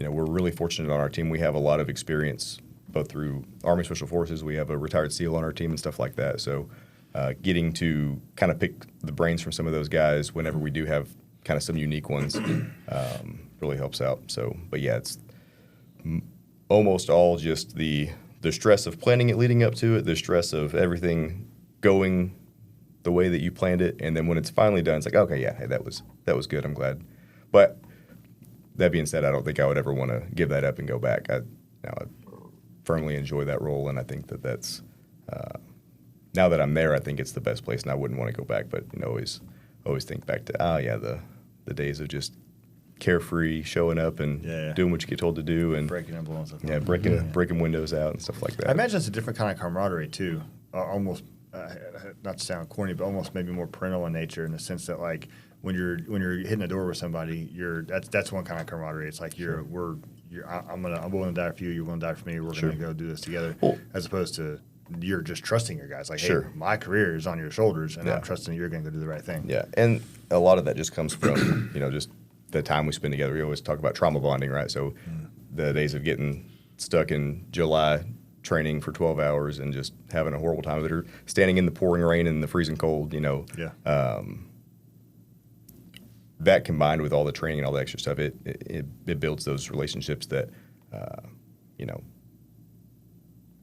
We're really fortunate on our team. We have a lot of experience, both through Army Special Forces. We have a retired SEAL on our team and stuff like that. So getting to kind of pick the brains from some of those guys whenever we do have kind of some unique ones really helps out. So, but yeah, it's almost all just the stress of planning it leading up to it, the stress of everything going the way that you planned it. And then when it's finally done, it's like, okay, yeah, hey, that was good. I'm glad. But that being said, I don't think I would ever want to give that up and go back. I firmly enjoy that role, and I think that's now that I'm there, I think it's the best place, and I wouldn't want to go back. But always think back to the days of just carefree, showing up and doing what you get told to do, and breaking and blowing stuff. Yeah, breaking windows out and stuff like that. I imagine it's a different kind of camaraderie too. Almost not to sound corny, but almost maybe more parental in nature in the sense that like. When you're hitting the door with somebody, that's one kind of camaraderie. It's like I'm willing to die for you, you're willing to die for me. We're going to go do this together, as opposed to you're just trusting your guys. Like, hey, my career is on your shoulders, and I'm trusting you're going to go do the right thing. Yeah, and a lot of that just comes from just the time we spend together. We always talk about trauma bonding, right? So the days of getting stuck in July training for 12 hours and just having a horrible time with it, or standing in the pouring rain and the freezing cold. That combined with all the training and all the extra stuff, it builds those relationships that,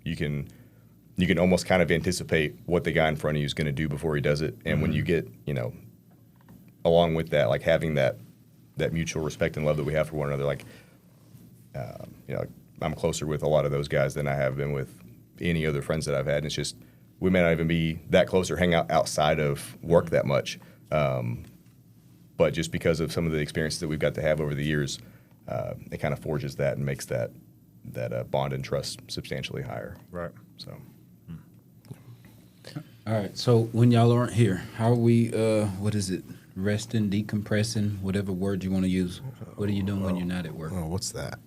you can almost kind of anticipate what the guy in front of you is going to do before he does it. And when you get, along with that, like having that mutual respect and love that we have for one another, like, I'm closer with a lot of those guys than I have been with any other friends that I've had. And it's just, we may not even be that close or hang out outside of work that much. But just because of some of the experiences that we've got to have over the years, it kind of forges that and makes that bond and trust substantially higher. Right. So. All right. So when y'all aren't here, how are we? What is it? Resting, decompressing, whatever word you want to use. What are you doing when you're not at work? Oh, what's that?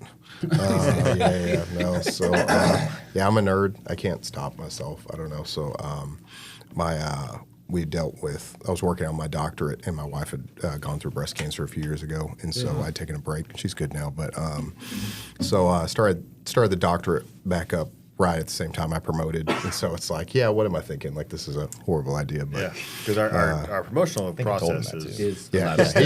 No. So I'm a nerd. I can't stop myself. I don't know. So we dealt with, I was working on my doctorate, and my wife had gone through breast cancer a few years ago, and so I'd taken a break. She's good now, but so I started the doctorate back up right at the same time I promoted, and so it's like, what am I thinking? Like, this is a horrible idea, but because our promotional process is he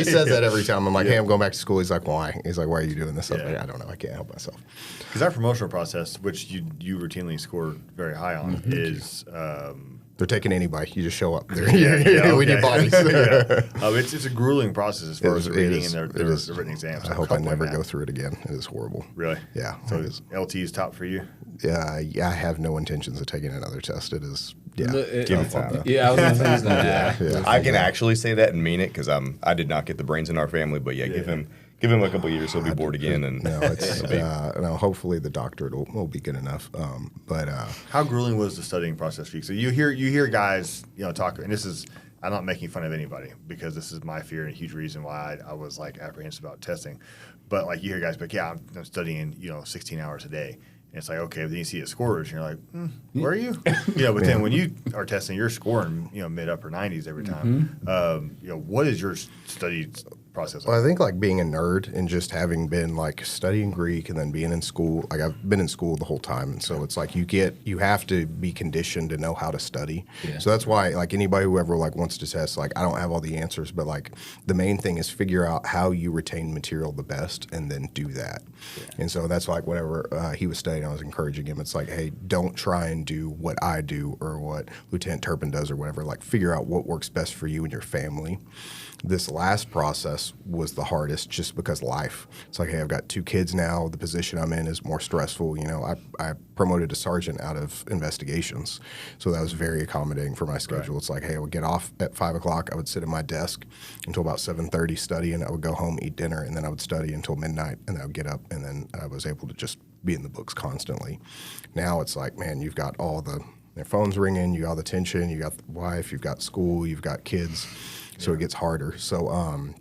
says that every time. I'm like, hey, I'm going back to school. He's like, why? He's like, why are you doing this? I'm like, I don't know. I can't help myself. Because our promotional process, which you routinely score very high on, is. They're taking anybody. You just show up. We need bodies. It's a grueling process as far as the reading and the written exams. I hope I never go through it again. It is horrible. Really? Yeah. So LT is top for you? Yeah, I have no intentions of taking another test. It is, Give it time. I was going to say I can actually say that and mean it because I did not get the brains in our family, but give him a couple of years, he'll be bored again. And hopefully the doctorate will be good enough. But how grueling was the studying process for you? So you hear guys talk, and this is, I'm not making fun of anybody because this is my fear and a huge reason why I was like apprehensive about testing. But like you hear guys like, I'm studying 16 hours a day. And it's like, okay, but then you see the scores, and you're like, where are you? But then when you are testing, you're scoring, mid upper 90s every time. What is your study process? Well, I think like being a nerd and just having been like studying Greek and then being in school, like I've been in school the whole time. And so it's like you have to be conditioned to know how to study. Yeah. So that's why like anybody who ever like wants to test, like I don't have all the answers, but like the main thing is figure out how you retain material the best and then do that. Yeah. And so that's like whatever he was studying, I was encouraging him. It's like, hey, don't try and do what I do or what Lieutenant Turpin does or whatever. Like figure out what works best for you and your family. This last process was the hardest just because life. It's like, hey, I've got 2 kids now. The position I'm in is more stressful. You know, I promoted to sergeant out of investigations. So that was very accommodating for my schedule. Right. It's like, hey, I would get off at 5 o'clock. I would sit at my desk until about 7:30 studying. I would go home, eat dinner, and then I would study until midnight. And then I would get up, and then I was able to just be in the books constantly. Now it's like, man, you've got all their phones ringing, you got the tension, you got the wife, you've got school, you've got kids. So it gets harder. So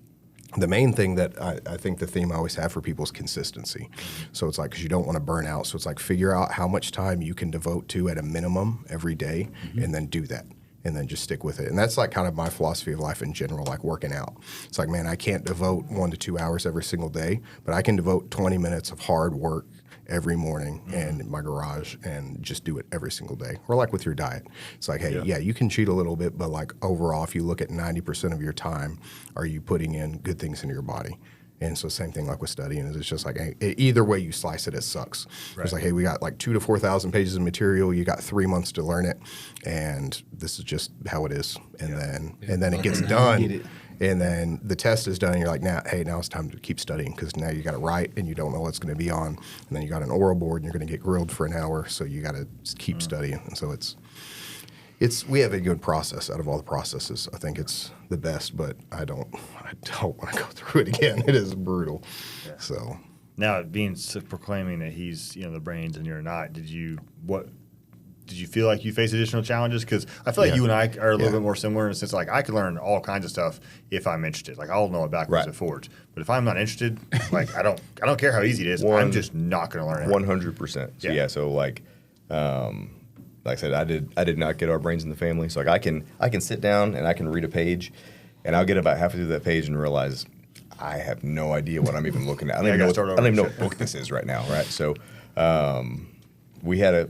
the main thing that I think the theme I always have for people is consistency. So it's like, because you don't want to burn out. So it's like figure out how much time you can devote to at a minimum every day and then do that. And then just stick with it. And that's like kind of my philosophy of life in general, like working out. It's like, man, I can't devote 1 to 2 hours every single day, but I can devote 20 minutes of hard work every morning in my garage and just do it every single day. Or like with your diet. It's like, hey, yeah, you can cheat a little bit, but like overall, if you look at 90% of your time, are you putting in good things into your body? And so same thing like with studying is it's just like, hey, either way you slice it, it sucks. Right. It's like, hey, we got like 2,000 to 4,000 pages of material. You got 3 months to learn it. And this is just how it is. And then it gets done. And then the test is done, and you're like, now it's time to keep studying because now you got to write, and you don't know what's going to be on. And then you got an oral board, and you're going to get grilled for an hour, so you got to keep studying. And so we have a good process out of all the processes. I think it's the best, but I don't want to go through it again. It is brutal. Yeah. So now, proclaiming that he's the brains and you're not, did you feel like you face additional challenges? Because I feel like you and I are a little bit more similar in the sense like I can learn all kinds of stuff if I'm interested. Like I'll know it backwards and forwards. But if I'm not interested, like I don't care how easy it is. I'm just not going to learn it. 100%. So like I said, I did not get our brains in the family. So like I can sit down and I can read a page, and I'll get about halfway through that page and realize I have no idea what I'm even looking at. I don't even know what book this is right now. Right. So we had a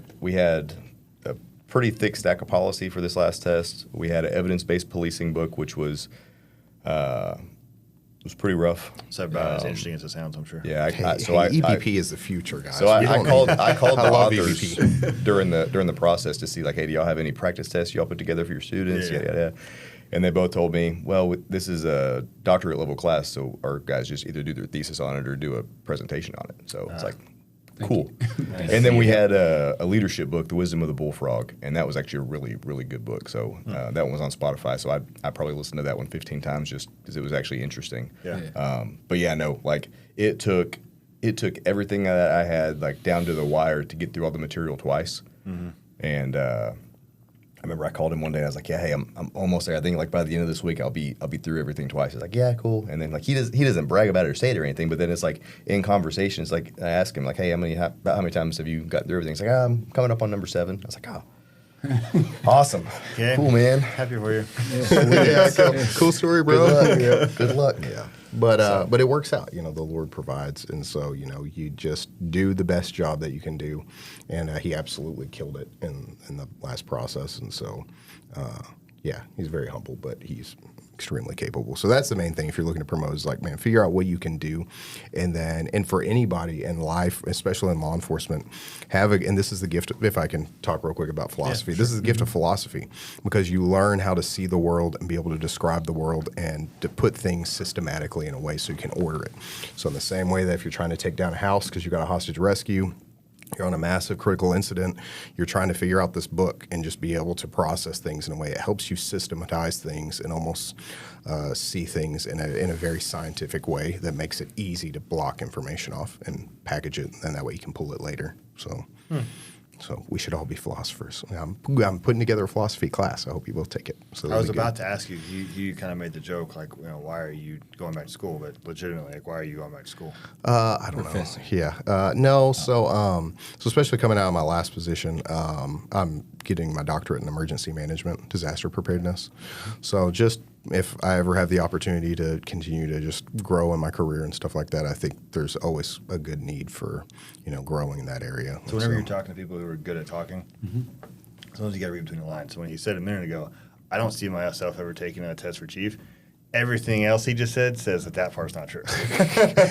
pretty thick stack of policy for this last test. We had an evidence-based policing book, which was pretty rough. So about as interesting as it sounds, I'm sure. Yeah. EPP is the future, guys. So I called the authors during the process to see like, hey, do y'all have any practice tests y'all put together for your students? Yeah. And they both told me, well, this is a doctorate level class, so our guys just either do their thesis on it or do a presentation on it. So it's like, cool. And then we had a leadership book, The Wisdom of the Bullfrog, and that was actually a really, really good book. So that one was on Spotify, so I probably listened to that one 15 times just because it was actually interesting. Yeah. But yeah, no, like it took everything that I had like down to the wire to get through all the material twice. Mm-hmm. And I remember I called him one day and I was like, yeah, hey, I'm almost there. I think like by the end of this week I'll be through everything twice. He's like, yeah, cool. And then like he doesn't brag about it or say it or anything, but then it's like in conversations, like I ask him like, hey, about how many times have you got through everything? He's like, I'm coming up on number 7. I was like, oh. Awesome. Okay. Cool, man. Happy for you. Cool story, bro. Good luck. Yeah. But it works out. The Lord provides. And so, you just do the best job that you can do. And he absolutely killed it in the last process. And so, he's very humble, but he's extremely capable. So that's the main thing if you're looking to promote is like, man, figure out what you can do. And for anybody in life, especially in law enforcement, and this is the gift, if I can talk real quick about philosophy, this is the gift of philosophy because you learn how to see the world and be able to describe the world and to put things systematically in a way so you can order it. So in the same way that if you're trying to take down a house because you got a hostage rescue, you're on a massive critical incident, you're trying to figure out this book and just be able to process things in a way. It helps you systematize things and almost see things in a very scientific way that makes it easy to block information off and package it, and that way you can pull it later. So we should all be philosophers. I'm putting together a philosophy class. I hope you both take it. So I was about to ask you, you kind of made the joke, like, why are you going back to school? But legitimately, like, why are you going back to school? I don't know. Yeah. No, so especially coming out of my last position, I'm getting my doctorate in emergency management, disaster preparedness. So just if I ever have the opportunity to continue to just grow in my career and stuff like that, I think there's always a good need for, growing in that area. So whenever you're talking to people who are good at talking, sometimes you got to read between the lines. So when he said a minute ago, I don't see myself ever taking a test for chief, everything else he just said says that part's not true.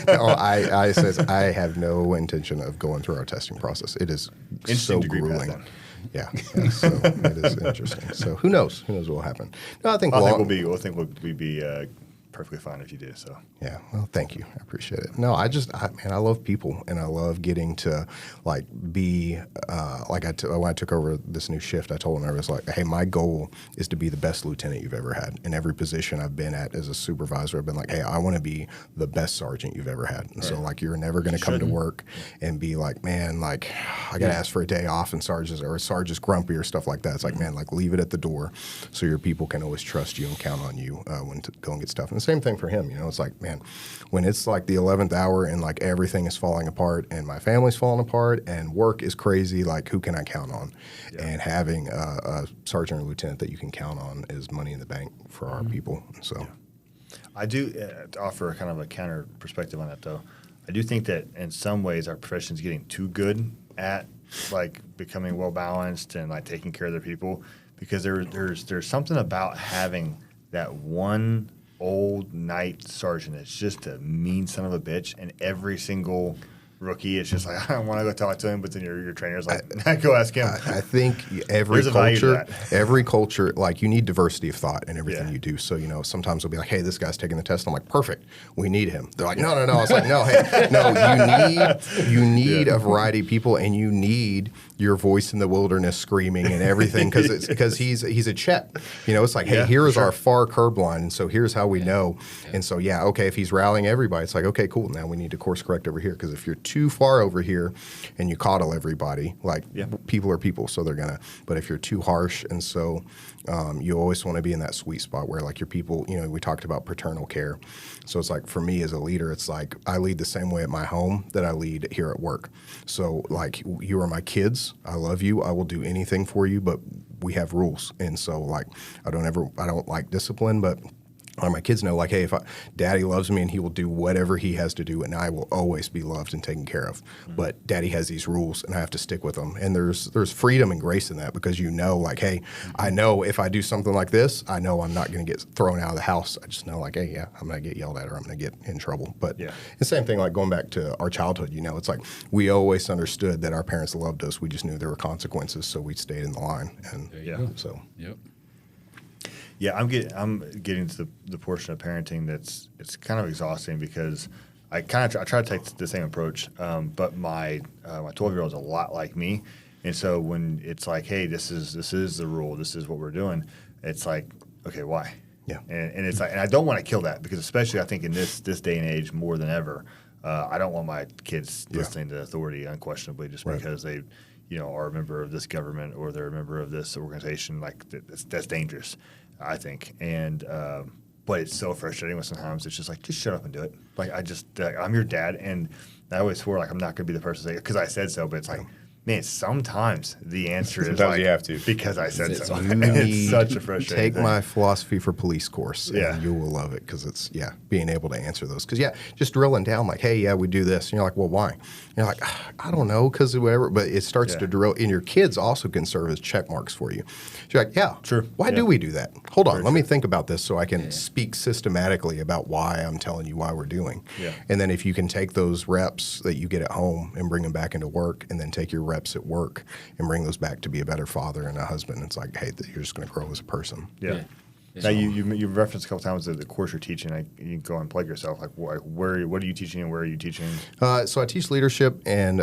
No, I says I have no intention of going through our testing process. It is so grueling. Yeah, so it is interesting. So who knows? Who knows what will happen? No, I think we'll be perfectly fine if you do. So yeah, well, thank you. I appreciate it. No, I love people, and I love getting to be when I took over this new shift, I told them, I was like, hey, my goal is to be the best lieutenant you've ever had. In every position I've been at as a supervisor, I've been like, hey, I want to be the best sergeant you've ever had. And so you're never going to come to work and be like, man, I got to ask for a day off, and Sarge is grumpy or stuff like that. It's like, man, leave it at the door so your people can always trust you and count on you when to go and get stuff. And the same thing for him, it's like, man, when it's the 11th hour and everything is falling apart and my family's falling apart and work is crazy, who can I count on? Yeah. And having a sergeant or lieutenant that you can count on is money in the bank for our people. So, yeah. I do offer kind of a counter perspective on that, though. I do think that in some ways our profession is getting too good at becoming well balanced and taking care of their people, because there's something about having that one old night sergeant that's just a mean son of a bitch, and every single rookie is just I don't want to go talk to him, but then your trainer's go ask him. I think every culture, you need diversity of thought in everything you do. So, sometimes they'll be like, hey, this guy's taking the test. I'm like, perfect. We need him. They're like, no. I was like, no, hey, no, you need a variety of people, and you need your voice in the wilderness screaming and everything, because he's a check. It's like, hey, here's our far curb line, and so here's how we know. And so, okay, if he's rallying everybody, it's like, okay, cool. Now we need to course correct over here, because if you're too far over here and you coddle everybody, people are people, so they're gonna. But if you're too harsh, and so you always want to be in that sweet spot where your people, we talked about paternal care. So it's for me as a leader, it's I lead the same way at my home that I lead here at work. So you are my kids. I love you. I will do anything for you, but we have rules. And so I don't like discipline, but my kids know, hey, Daddy loves me and he will do whatever he has to do, and I will always be loved and taken care of. Mm-hmm. But Daddy has these rules, and I have to stick with them. And there's freedom and grace in that, because hey, I know if I do something like this, I know I'm not going to get thrown out of the house. I just know, hey, yeah, I'm going to get yelled at or I'm going to get in trouble. But the same thing, going back to our childhood, it's we always understood that our parents loved us. We just knew there were consequences, so we stayed in the line. And so. Yep. Yeah, I'm getting to the portion of parenting it's kind of exhausting, because I try to take the same approach, but my 12-year-old is a lot like me, and so when it's hey, this is the rule, this is what we're doing, it's okay, why? Yeah, and it's and I don't want to kill that, because especially I think in this day and age more than ever, I don't want my kids listening to authority unquestionably just because they are a member of this government or they're a member of this organization. That's dangerous, I think. And but it's so frustrating when sometimes it's just just shut up and do it. I'm your dad, and I always swore I'm not going to be the person to say it because I said so, but it's man, sometimes the answer is sometimes you have to, because I said so. It's such a frustrating thing. My philosophy for police course, and you will love it, because it's being able to answer those. Because just drilling down hey, we do this, and you're well, why? And you're I don't know, because whatever. But it starts to drill, and your kids also can serve as check marks for you. So you're yeah, true. Why do we do that? Hold on, let me think about this so I can speak systematically about why I'm telling you why we're doing. Yeah. And then if you can take those reps that you get at home and bring them back into work, and then take your reps at work and bring those back to be a better father and a husband, it's hey, you're just going to grow as a person. Yeah. Now you referenced a couple times the course you're teaching. You can go and plug yourself. What are you teaching and where are you teaching? So I teach leadership, and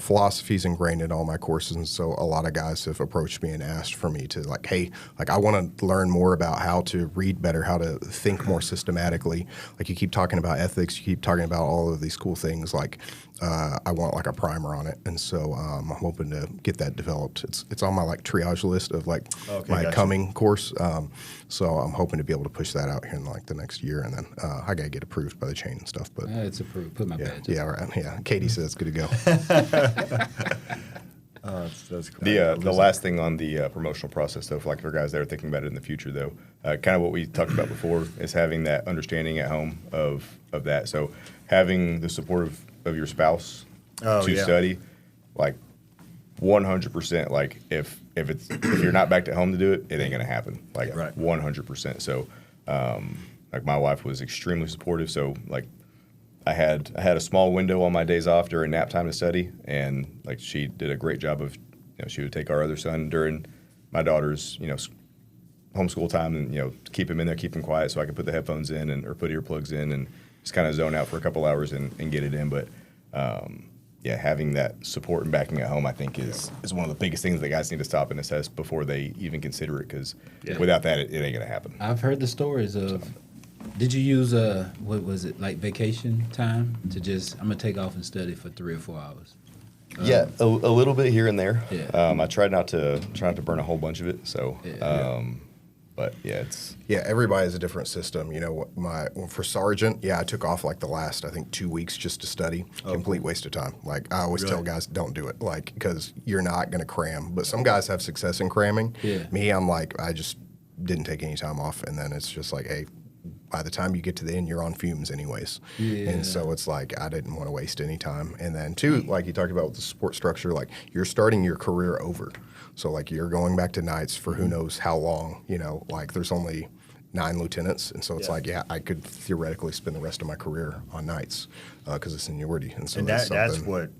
philosophy is ingrained in all my courses. And so a lot of guys have approached me and asked for me to hey, I want to learn more about how to read better, how to think more systematically. You keep talking about ethics, you keep talking about all of these cool things. I want a primer on it, and so I'm hoping to get that developed. It's on my triage list of my coming course. So I'm hoping to be able to push that out here in the next year, and then I gotta get approved by the chain and stuff. But it's approved. Put my badge. Yeah, right. Yeah, Katie says it's good to go. That's The last thing on the promotional process, though, for like for guys that are thinking about it in the future, though, kind of what we talked about before is having that understanding at home of that. So having the support of your spouse to study, like 100%. Like if you're not back at home to do it, it ain't gonna happen. Like 100%. So like my wife was extremely supportive. So like I had a small window on my days off during nap time to study, and like she did a great job of, she would take our other son during my daughter's, homeschool time, and keep him in there, keep him quiet, so I could put the headphones in or put earplugs in and just kind of zone out for a couple hours and get it in. But having that support and backing at home, I think is one of the biggest things that guys need to stop and assess before they even consider it, because without that, it ain't gonna happen. I've heard the stories of. Did you use what was it, like vacation time to just, I'm gonna take off and study for 3 or 4 hours? A little bit here and there. Yeah. I tried not to burn a whole bunch of it. So, but it's everybody has a different system. For sergeant, I took off like the last, I think, 2 weeks just to study. Complete waste of time. Like I always tell guys, don't do it, like, because you're not gonna cram. But some guys have success in cramming. Yeah. Me, I'm like, I just didn't take any time off, and then it's just like, hey, by the time you get to the end, you're on fumes anyways. Yeah. And so it's like, I didn't want to waste any time. And then two, like you talked about with the support structure, like you're starting your career over. So like you're going back to nights for who knows how long, like there's only 9 lieutenants. And so it's like, I could theoretically spend the rest of my career on nights because of seniority. And so that's what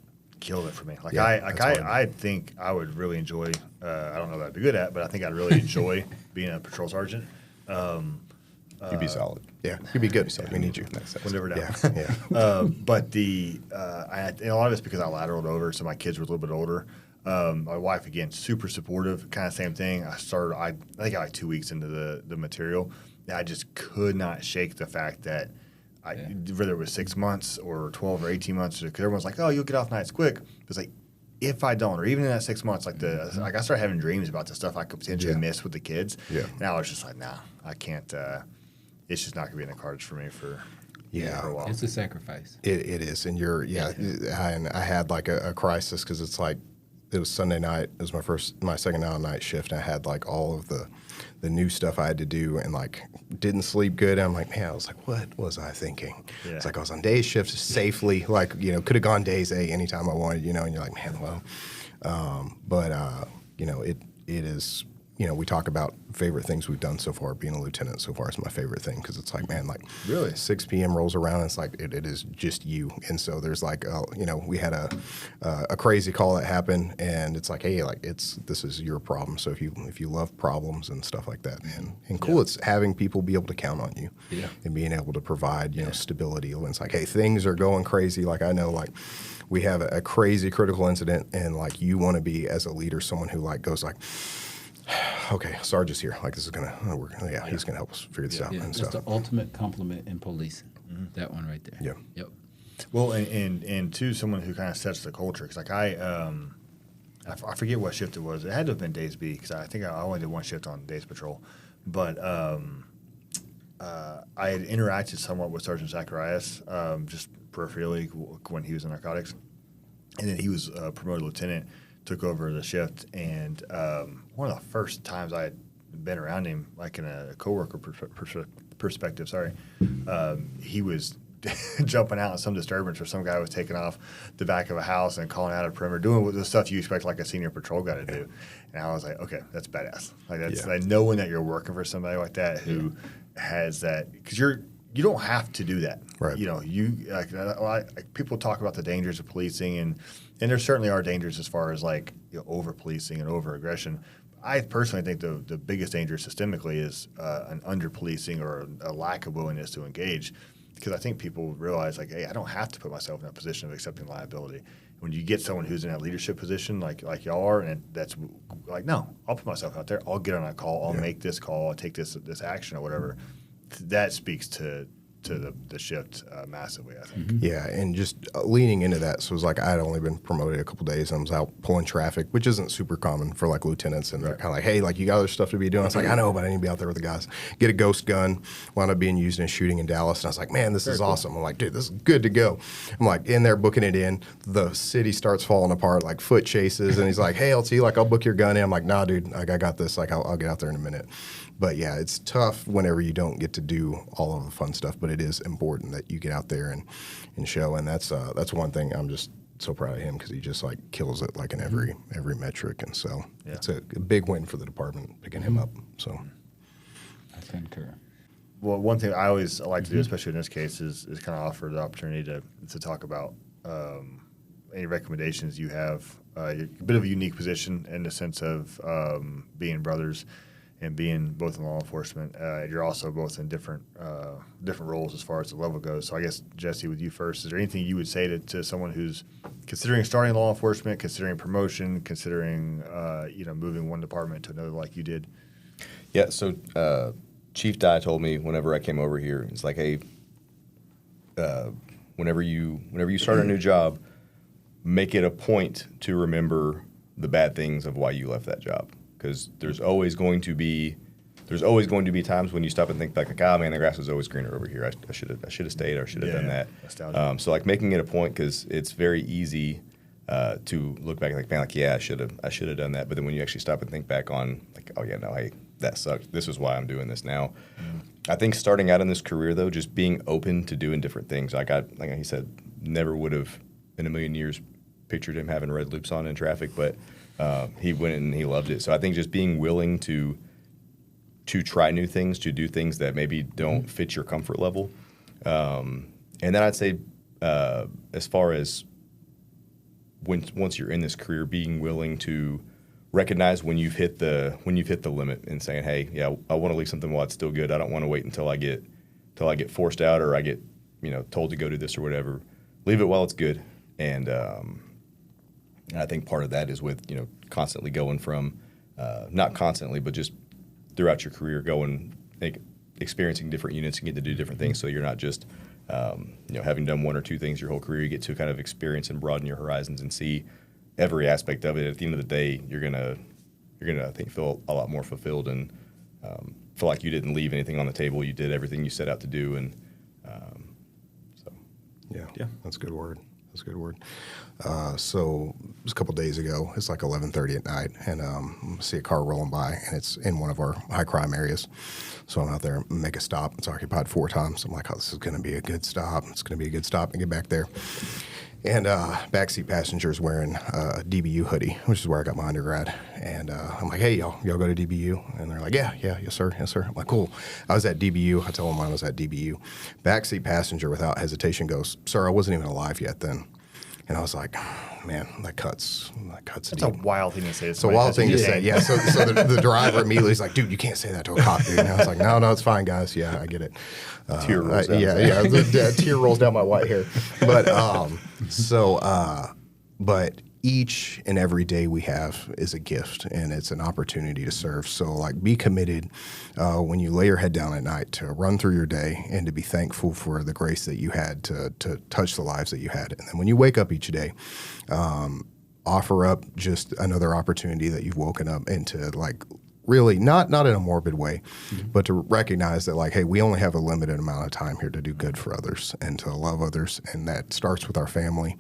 killed it for me. Like I think I would really enjoy, I don't know that I'd be good at, but I think I'd really enjoy being a patrol sergeant. You'd be solid. Yeah, you'd be good. We need you. We'll never know. Yeah. But and a lot of it's because I lateraled over, so my kids were a little bit older. My wife, again, super supportive, kind of same thing. I think I like 2 weeks into the material. And I just could not shake the fact that whether it was 6 months or 12 or 18 months, because everyone's like, oh, you'll get off nights quick. It's like, if I don't, or even in that 6 months, like I started having dreams about the stuff I could potentially miss with the kids. Yeah. And I was just like, nah, I can't. It's just not going to be in the cards for me for a while. It's a sacrifice. It is, and and I had like a crisis because it's like it was Sunday night. It was my second night shift, and I had like all of the new stuff I had to do, and like didn't sleep good. I'm like, man, I was like, what was I thinking? Yeah. It's like I was on day shift safely, like could have gone days A anytime I wanted, and you're like, man, well, it is. We talk about favorite things we've done so far. Being a lieutenant so far is my favorite thing because it's like, man, like really 6 p.m. rolls around and it's like it is just you. And so there's like, we had a crazy call that happened, and it's like, hey, like this is your problem. So if you love problems and stuff like that, and cool, it's having people be able to count on you, and being able to provide stability when it's like, hey, things are going crazy. Like I know, like we have a crazy critical incident, and like you want to be as a leader someone who like goes like, okay, Sarge is here. Like this is he's gonna help us figure this out and stuff. That's the ultimate compliment in policing. Mm-hmm. That one right there. Yeah. Yep. Well, and to someone who kind of sets the culture, because like I forget what shift it was. It had to have been days B, because I think I only did one shift on days patrol, but I had interacted somewhat with Sergeant Zacharias just peripherally when he was in narcotics, and then he was promoted lieutenant. Took over the shift, and one of the first times I had been around him, like in a coworker perspective, he was jumping out in some disturbance where some guy was taking off the back of a house and calling out a perimeter, doing the stuff you expect like a senior patrol guy to do. And I was like, okay, that's badass. Like that's like knowing that you're working for somebody like that who has that, because you don't have to do that. Right. People talk about the dangers of policing, and there certainly are dangers as far as like over policing and over aggression. I personally think the biggest danger systemically is an under policing or a lack of willingness to engage, because I think people realize like, hey, I don't have to put myself in a position of accepting liability. When you get someone who's in that leadership position like y'all are, and that's like, no, I'll put myself out there. I'll get on a call. I'll make this call. I'll take this action or whatever. That speaks to to the shift massively, I think. Yeah, and just leaning into that. So it was like I had only been promoted a couple days, and I was out pulling traffic, which isn't super common for like lieutenants. And they're kind of like, hey, like you got other stuff to be doing. I was like, I know, but I need to be out there with the guys. Get a ghost gun. Wound up being used in a shooting in Dallas. And I was like, man, this is awesome. I'm like, dude, this is good to go. I'm like in there booking it in. The city starts falling apart, like foot chases. And he's like, hey, LT, like I'll book your gun in. I'm like, nah, dude, like I got this. Like I'll get out there in a minute. But yeah, it's tough whenever you don't get to do all of the fun stuff. But it is important that you get out there and show. And that's one thing I'm just so proud of him because he just like kills it like in every metric. And so it's a big win for the department picking him up. So I concur. Well, one thing I always like to do, especially in this case, is kind of offer the opportunity to talk about any recommendations you have. You're a bit of a unique position in the sense of being brothers and being both in law enforcement. You're also both in different roles as far as the level goes. So I guess, Jesse, with you first, is there anything you would say to someone who's considering starting law enforcement, considering promotion, considering moving one department to another like you did? Yeah, so Chief Dye told me whenever I came over here, it's like, hey, whenever you start a new job, make it a point to remember the bad things of why you left that job. Because there's always going to be times when you stop and think like, man, the grass was always greener over here. I should have stayed or should have done that. So like making it a point, because it's very easy to look back and like, man, like I should have done that. But then when you actually stop and think back on like, oh yeah, no, hey, that sucked. This is why I'm doing this now. I think starting out in this career though, just being open to doing different things. Like he said, never would have in a million years pictured him having red loops on in traffic, but he went and he loved it. So I think just being willing to try new things, to do things that maybe don't fit your comfort level. And then I'd say as far as once you're in this career, being willing to recognize when you've hit the limit and saying, hey, yeah, I want to leave something while it's still good. I don't want to wait until I get forced out or I get told to go do this or whatever. Leave it while it's good. And I think part of that is with constantly going from not constantly, but just throughout your career going experiencing different units and getting to do different things. So you're not just having done one or two things your whole career. You get to kind of experience and broaden your horizons and see every aspect of it. At the end of the day, you're gonna I think feel a lot more fulfilled and feel like you didn't leave anything on the table. You did everything you set out to do, and so yeah, that's a good word. That's a good word. So it was a couple days ago. It's like 11:30 at night, and I see a car rolling by, and it's in one of our high crime areas. So I'm out there, make a stop. It's occupied 4 times. I'm like, oh, this is going to be a good stop. It's going to be a good stop, and get back there. And backseat passenger's wearing a DBU hoodie, which is where I got my undergrad. And I'm like, hey, y'all go to DBU? And they're like, yes, sir. I'm like, cool. I was at DBU. I tell them I was at DBU. Backseat passenger, without hesitation, goes, sir, I wasn't even alive yet then. And I was like, man, that cuts That's deep. a wild thing to say. It's a wild thing to say, yeah. So the driver immediately is like, dude, you can't say that to a cop, dude. And I was like, no, it's fine, guys. Yeah, I get it. Tear rolls down. The tear rolls down my white hair. But but each and every day we have is a gift, and it's an opportunity to serve. So, like, be committed when you lay your head down at night to run through your day and to be thankful for the grace that you had to touch the lives that you had. And then when you wake up each day, offer up just another opportunity that you've woken up into, like, really not in a morbid way, but to recognize that, like, hey, we only have a limited amount of time here to do good for others and to love others. And that starts with our family.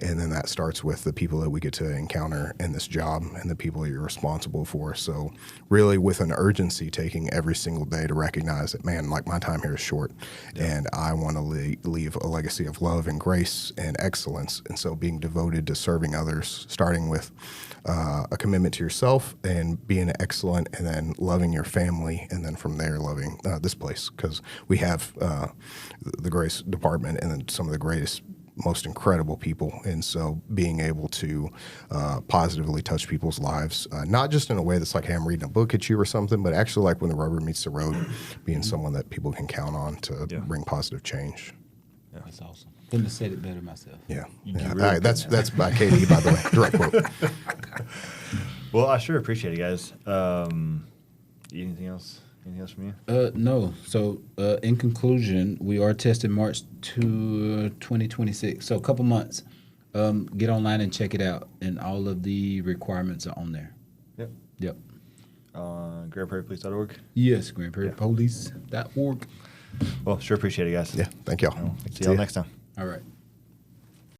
And then that starts with the people that we get to encounter in this job and the people that you're responsible for. So really with an urgency, taking every single day to recognize that, man, like, my time here is short, and I want to leave a legacy of love and grace and excellence. And so being devoted to serving others, starting with a commitment to yourself and being excellent, and then loving your family, and then from there loving this place, because we have the Grace Department and then some of the greatest, most incredible people. And so being able to positively touch people's lives, not just in a way that's like, hey, I'm reading a book at you or something, but actually like when the rubber meets the road, being someone that people can count on to bring positive change. Yeah. That's awesome. Couldn't have said it better myself. Yeah. Really All right, that's by KD, by the way. Direct quote. Well, I sure appreciate it, guys. Anything else? Anything else from you? No. So, in conclusion, we are testing March 2026. So, a couple months. Get online and check it out, and all of the requirements are on there. Yep. GrandPrairiePolice.org? Yes, GrandPrairiePolice.org. Well, sure appreciate it, guys. Yeah, thank y'all. See y'all next time. All right.